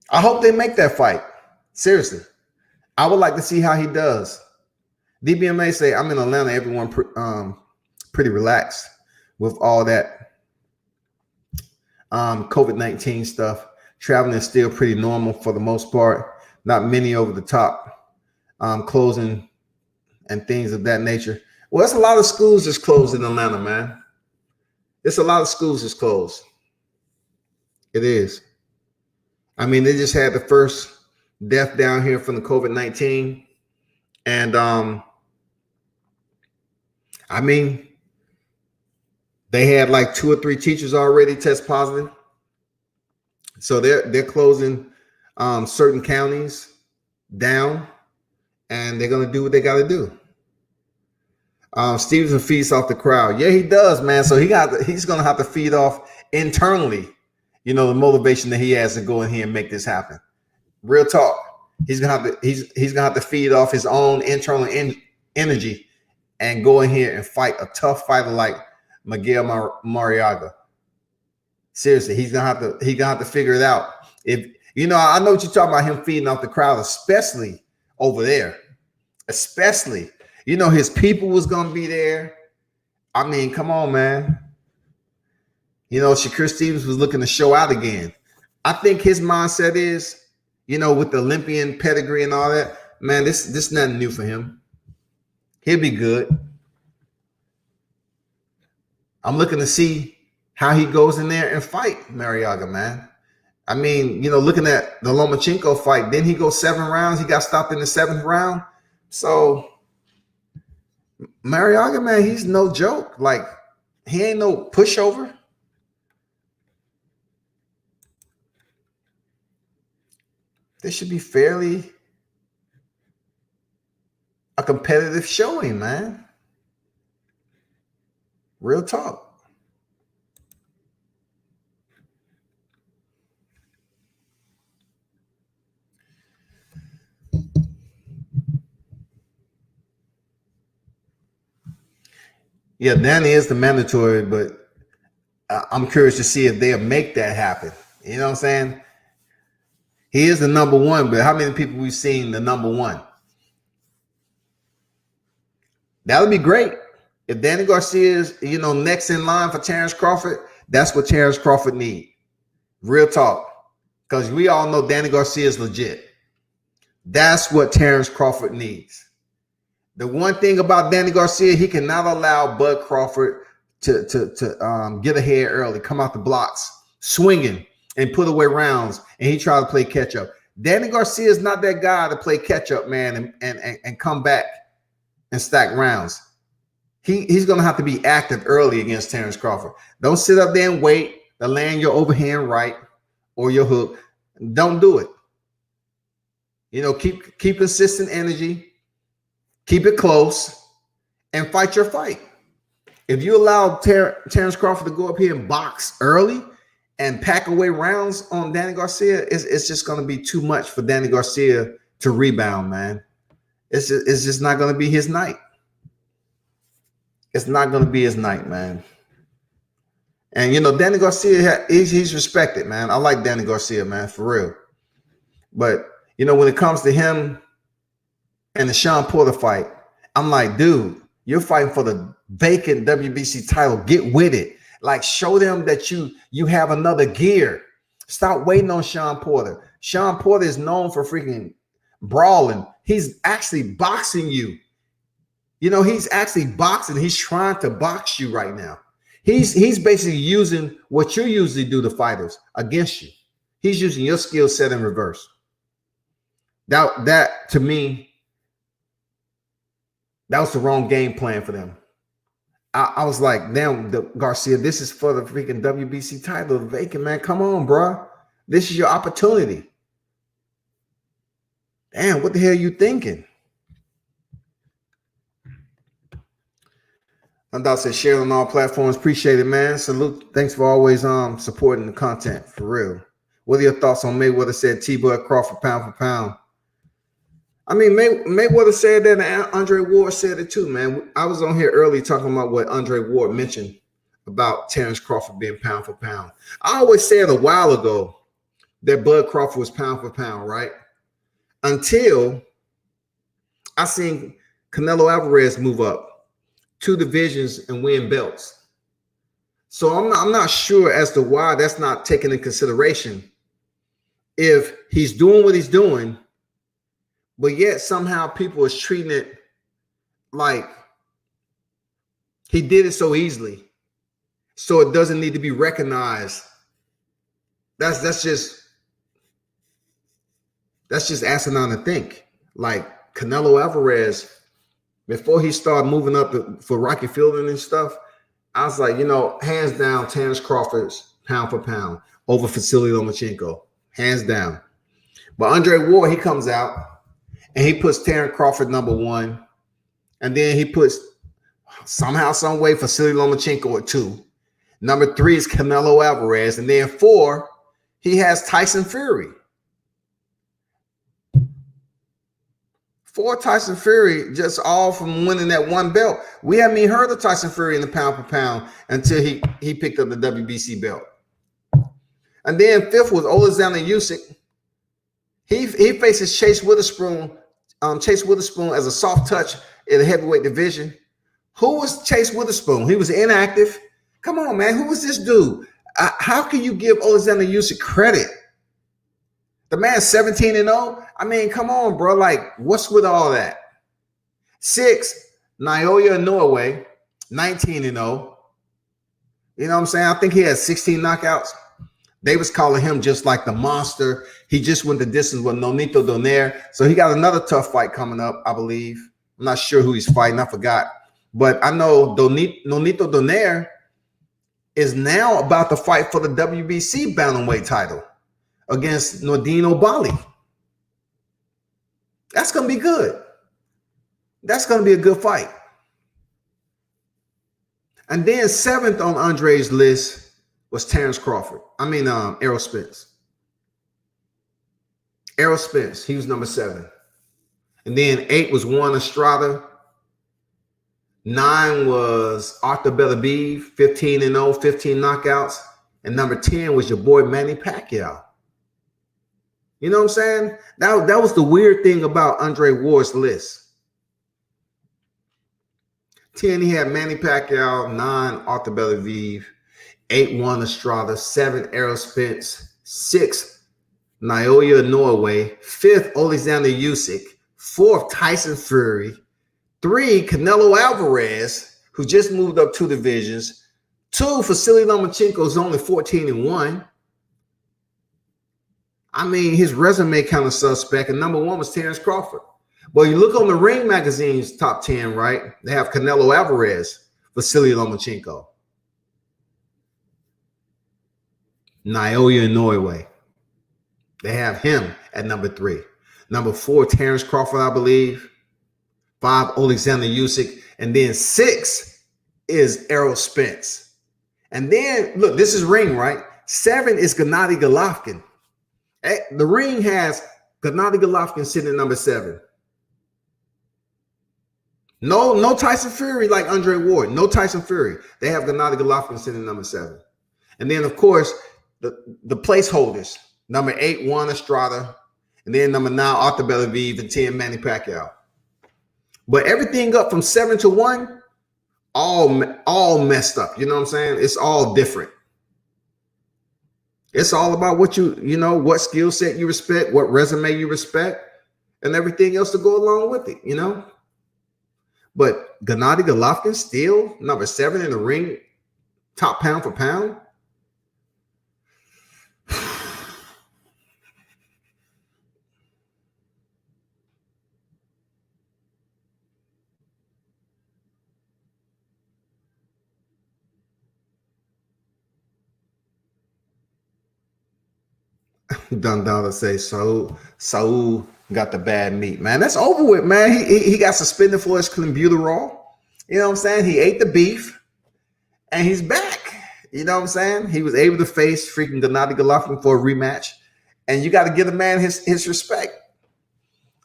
I hope they make that fight. Seriously. I would like to see how he does. DBMA say, I'm in Atlanta. Everyone pretty relaxed with all that COVID-19 stuff. Traveling is still pretty normal for the most part. Not many over the top closing and things of that nature. Well, it's a lot of schools that's closed in Atlanta, man. It's a lot of schools that's closed. It is. I mean, they just had the first death down here from the COVID-19. And I mean, they had like 2 or 3 teachers already test positive. So they're closing certain counties down, and they're gonna do what they got to do. Stevenson feeds off the crowd. Yeah, he does, man. So he's gonna have to feed off internally, you know, the motivation that he has to go in here and make this happen. Real talk. He's gonna have to feed off his own internal energy and go in here and fight a tough fighter like Miguel Marriaga. Seriously, he's gonna have to figure it out. If you know, I know what you're talking about, him feeding off the crowd, especially over there. Especially, you know, his people was gonna be there. I mean, come on, man. You know, Shakur Stevens was looking to show out again. I think his mindset is, you know, with the Olympian pedigree and all that, man, this nothing new for him. He'll be good. I'm looking to see how he goes in there and fight Marriaga, man. I mean, you know, looking at the Lomachenko fight, didn't he go 7 rounds? He got stopped in the 7th round. So Marriaga, man, he's no joke. Like, he ain't no pushover. This should be fairly a competitive showing, man. Real talk. Yeah, Danny is the mandatory, but I'm curious to see if they'll make that happen. You know what I'm saying? He is the number one, but how many people we've seen the number one? That would be great. If Danny Garcia is, you know, next in line for Terrence Crawford, that's what Terrence Crawford needs. Real talk. Because we all know Danny Garcia is legit. That's what Terrence Crawford needs. The one thing about Danny Garcia, he cannot allow Bud Crawford to get ahead early, come out the blocks, swinging and put away rounds, and he tries to play catch up. Danny Garcia is not that guy to play catch up, man, and come back and stack rounds. He's going to have to be active early against Terrence Crawford. Don't sit up there and wait to land your overhand right or your hook. Don't do it. You know, keep consistent energy. Keep it close and fight your fight. If you allow Terrence Crawford to go up here and box early and pack away rounds on Danny Garcia, it's just going to be too much for Danny Garcia to rebound, man. It's just not going to be his night. It's not going to be his night, man. And, you know, Danny Garcia, he's respected, man. I like Danny Garcia, man, for real. But, you know, when it comes to him and the Shawn Porter fight, I'm like, dude, you're fighting for the vacant WBC title. Get with it. Like, show them that you have another gear. Stop waiting on Shawn Porter. Shawn Porter is known for freaking brawling. He's actually boxing you. You know, he's actually boxing. He's trying to box you right now. He's basically using what you usually do to fighters against you. He's using your skill set in reverse. That to me, that was the wrong game plan for them. I was like, damn, Garcia, this is for the freaking WBC title, vacant, man. Come on, bro. This is your opportunity. Damn, what the hell are you thinking? Undot said, share on all platforms. Appreciate it, man. Salute. Thanks for always supporting the content, for real. What are your thoughts on Mayweather said T-Bud Crawford pound for pound? I mean, Mayweather said that, and Andre Ward said it too, man. I was on here early talking about what Andre Ward mentioned about Terrence Crawford being pound for pound. I always said a while ago that Bud Crawford was pound for pound, right? Until I seen Canelo Alvarez move up 2 divisions and win belts. So I'm not sure as to why that's not taken into consideration. If he's doing what he's doing, but yet somehow people is treating it like he did it so easily, so it doesn't need to be recognized. That's just asinine to think. Like Canelo Alvarez, before he started moving up for Rocky Fielding and stuff, I was like, you know, hands down, Terrence Crawford's pound for pound over Vasily Lomachenko, hands down. But Andre Ward, he comes out and he puts Terrence Crawford number 1, and then he puts somehow, some way, Vasily Lomachenko at 2. Number 3 is Canelo Alvarez, and then 4, he has Tyson Fury. 4 Tyson Fury, just all from winning that 1 belt. We haven't even heard of Tyson Fury in the pound for pound until he picked up the WBC belt. And then 5th was Alexander Usyk. He faces Chase Witherspoon as a soft touch in the heavyweight division. Who was Chase Witherspoon? He was inactive. Come on, man. Who was this dude? How can you give Alexander Usyk credit? The man's 17-0. I mean, come on, bro. Like, what's with all that? 6, Naoya Inoue, 19-0. You know what I'm saying? I think he had 16 knockouts. They was calling him just like the monster. He just went the distance with Nonito Donaire. So he got another tough fight coming up, I believe. I'm not sure who he's fighting. I forgot. But I know Nonito Donaire is now about to fight for the WBC bantamweight title against Nordine Bali. That's going to be good. That's going to be a good fight. And then 7th on Andre's list was Terrence Crawford. Errol Spence. Errol Spence, he was number 7. And then 8 was Juan Estrada. 9 was Arthur Beterbiev, 15-0, 15 knockouts. And number 10 was your boy Manny Pacquiao. You know what I'm saying? That was the weird thing about Andre Ward's list. 10, he had Manny Pacquiao. 9, Arthur Beterbiev. 8, Juan Estrada. 7, Errol Spence. 6, Naoya Inoue. 5th, Alexander Usyk. 4th, Tyson Fury. 3, Canelo Alvarez, who just moved up 2 divisions. 2, Vasily Lomachenko is only 14-1. I mean, his resume kind of suspect. And number 1 was Terrence Crawford. But you look on the Ring Magazine's top 10, right? They have Canelo Alvarez, Vasily Lomachenko, Naoya Inoue. They have him at number 3. Number 4, Terrence Crawford, I believe. 5, Alexander Usyk. And then 6 is Errol Spence. And then, look, this is Ring, right? 7 is Gennady Golovkin. The Ring has Gennady Golovkin sitting at number 7. No Tyson Fury like Andre Ward. No Tyson Fury. They have Gennady Golovkin sitting at number 7. And then, of course, the placeholders. Number 8, Juan Estrada. And then number 9, Arthur Beterbiev. And 10, Manny Pacquiao. But everything up from 7 to 1, all messed up. You know what I'm saying? It's all different. It's all about what what skill set you respect, what resume you respect, and everything else to go along with it, you know? But Gennady Golovkin still number 7 in the Ring, top pound for pound. Dundala say Saul got the bad meat, man. That's over with, man. He got suspended for his clenbuterol. You know what I'm saying? He ate the beef and he's back. You know what I'm saying? He was able to face freaking Gennady Golovkin for a rematch. And you got to give the man his respect.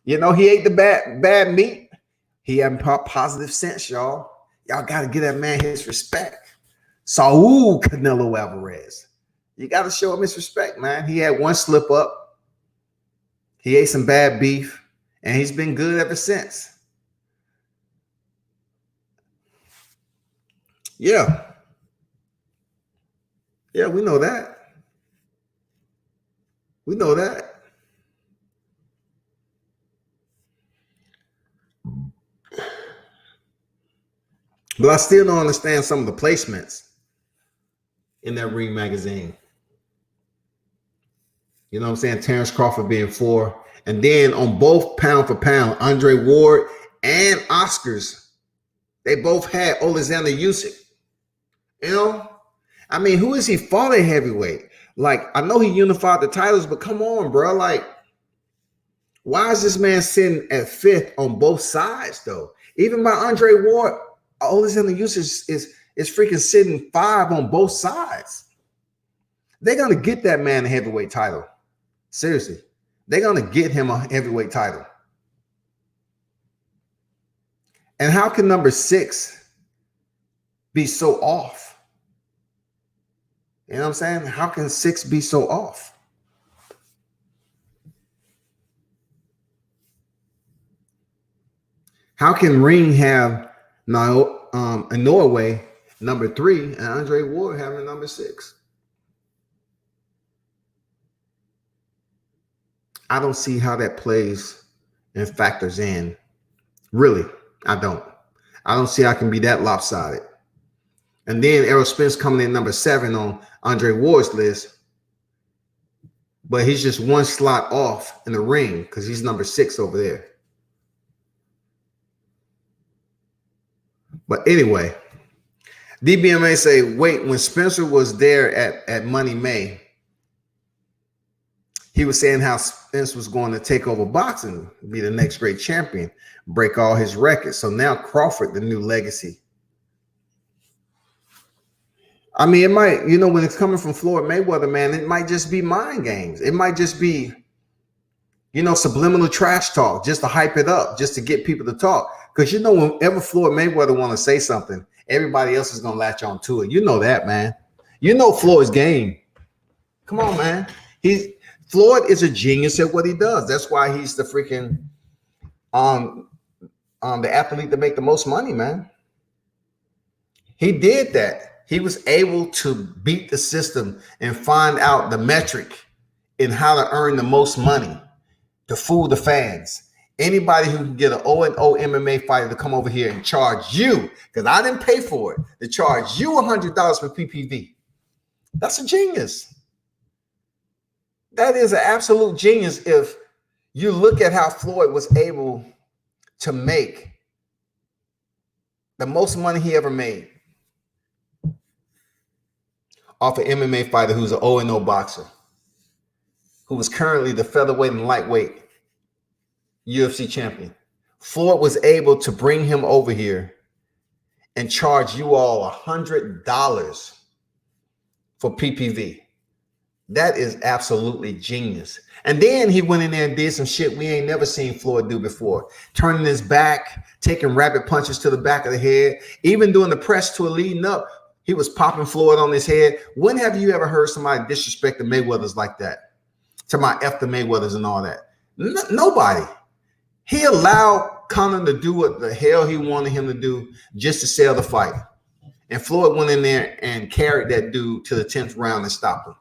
You know, he ate the bad meat. He had positive sense, y'all. Y'all got to give that man his respect. Saul Canelo Alvarez. You got to show him his respect, man. He had one slip up. He ate some bad beef, and he's been good ever since. Yeah. Yeah, we know that. We know that. But I still don't understand some of the placements in that Ring magazine. You know what I'm saying? Terrence Crawford being 4. And then on both pound for pound, Andre Ward and Oscars, they both had Alexander Usyk. You know? I mean, who is he fought at heavyweight? Like, I know he unified the titles, but come on, bro. Like, why is this man sitting at 5th on both sides, though? Even by Andre Ward, Alexander Usyk is freaking sitting 5 on both sides. They're going to get that man a heavyweight title. Seriously. They're going to get him a heavyweight title. And how can number 6 be so off? You know what I'm saying? How can 6 be so off? How can Ring have Now, in Norway, number 3, and Andre Ward having number 6. I don't see how that plays and factors in. Really, I don't. I don't see how it can be that lopsided. And then Errol Spence coming in number 7 on Andre Ward's list. But he's just one slot off in the ring because he's number 6 over there. But anyway, DBMA say, wait, when Spencer was there at Money May, he was saying how Spence was going to take over boxing, be the next great champion, break all his records. So now Crawford, the new legacy. I mean, it might, when it's coming from Floyd Mayweather, man, it might just be mind games. It might just be, subliminal trash talk just to hype it up, just to get people to talk. Because, whenever Floyd Mayweather want to say something, everybody else is going to latch on to it. You know that, man. You know Floyd's game. Come on, man. Floyd is a genius at what he does. That's why he's the freaking the athlete that make the most money, man. He did that. He was able to beat the system and find out the metric in how to earn the most money to fool the fans. Anybody who can get an 0-0 MMA fighter to come over here and charge you, because I didn't pay for it, to charge you $100 for PPV. That's a genius. That is an absolute genius if you look at how Floyd was able to make the most money he ever made off an MMA fighter who's an 0-0 boxer, who is currently the featherweight and lightweight UFC champion. Floyd was able to bring him over here and charge you all $100 for PPV. That is absolutely genius. And then he went in there and did some shit we ain't never seen Floyd do before. Turning his back, taking rapid punches to the back of the head, even doing the press tour leading up. He was popping Floyd on his head. When have you ever heard somebody disrespect the Mayweathers like that? To my F the Mayweathers and all that. Nobody. He allowed Conor to do what the hell he wanted him to do just to sell the fight. And Floyd went in there and carried that dude to the 10th round and stopped him.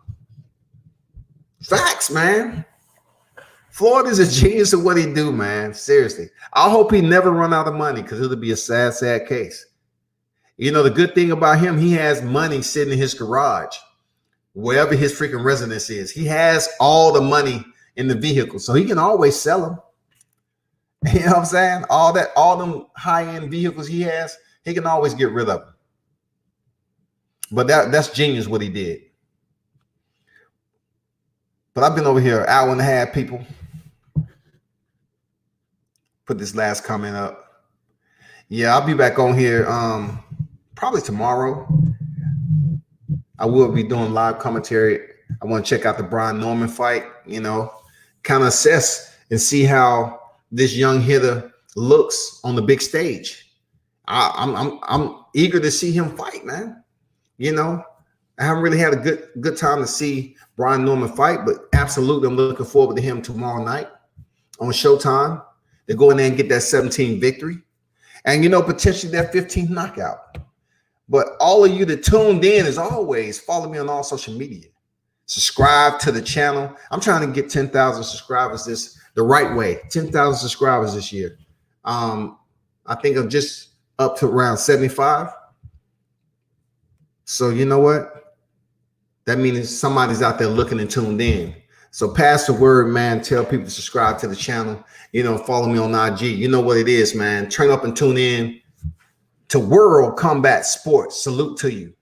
Facts, man. Floyd is a genius at what he do, man. Seriously. I hope he never run out of money because it'll be a sad, sad case. The good thing about him, he has money sitting in his garage, wherever his freaking residence is. He has all the money in the vehicle, so he can always sell them. You know what I'm saying? All them high-end vehicles he has, he can always get rid of them. But that's genius what he did. But I've been over here an hour and a half, people. Put this last comment up. Yeah, I'll be back on here probably tomorrow. I will be doing live commentary. I want to check out the Brian Norman fight, kind of assess and see how this young hitter looks on the big stage. I'm eager to see him fight, man. I haven't really had a good time to see Brian Norman fight, but absolutely I'm looking forward to him tomorrow night on Showtime. They go in there and get that 17th victory and, potentially that 15th knockout. But all of you that tuned in, as always, follow me on all social media. Subscribe to the channel. I'm trying to get 10,000 subscribers the right way. 10,000 subscribers this year. I think I'm just up to around 75. So you know what? That means somebody's out there looking and tuned in. So pass the word, man. Tell people to subscribe to the channel. Follow me on IG. You know what it is, man. Turn up and tune in to World Combat Sports. Salute to you.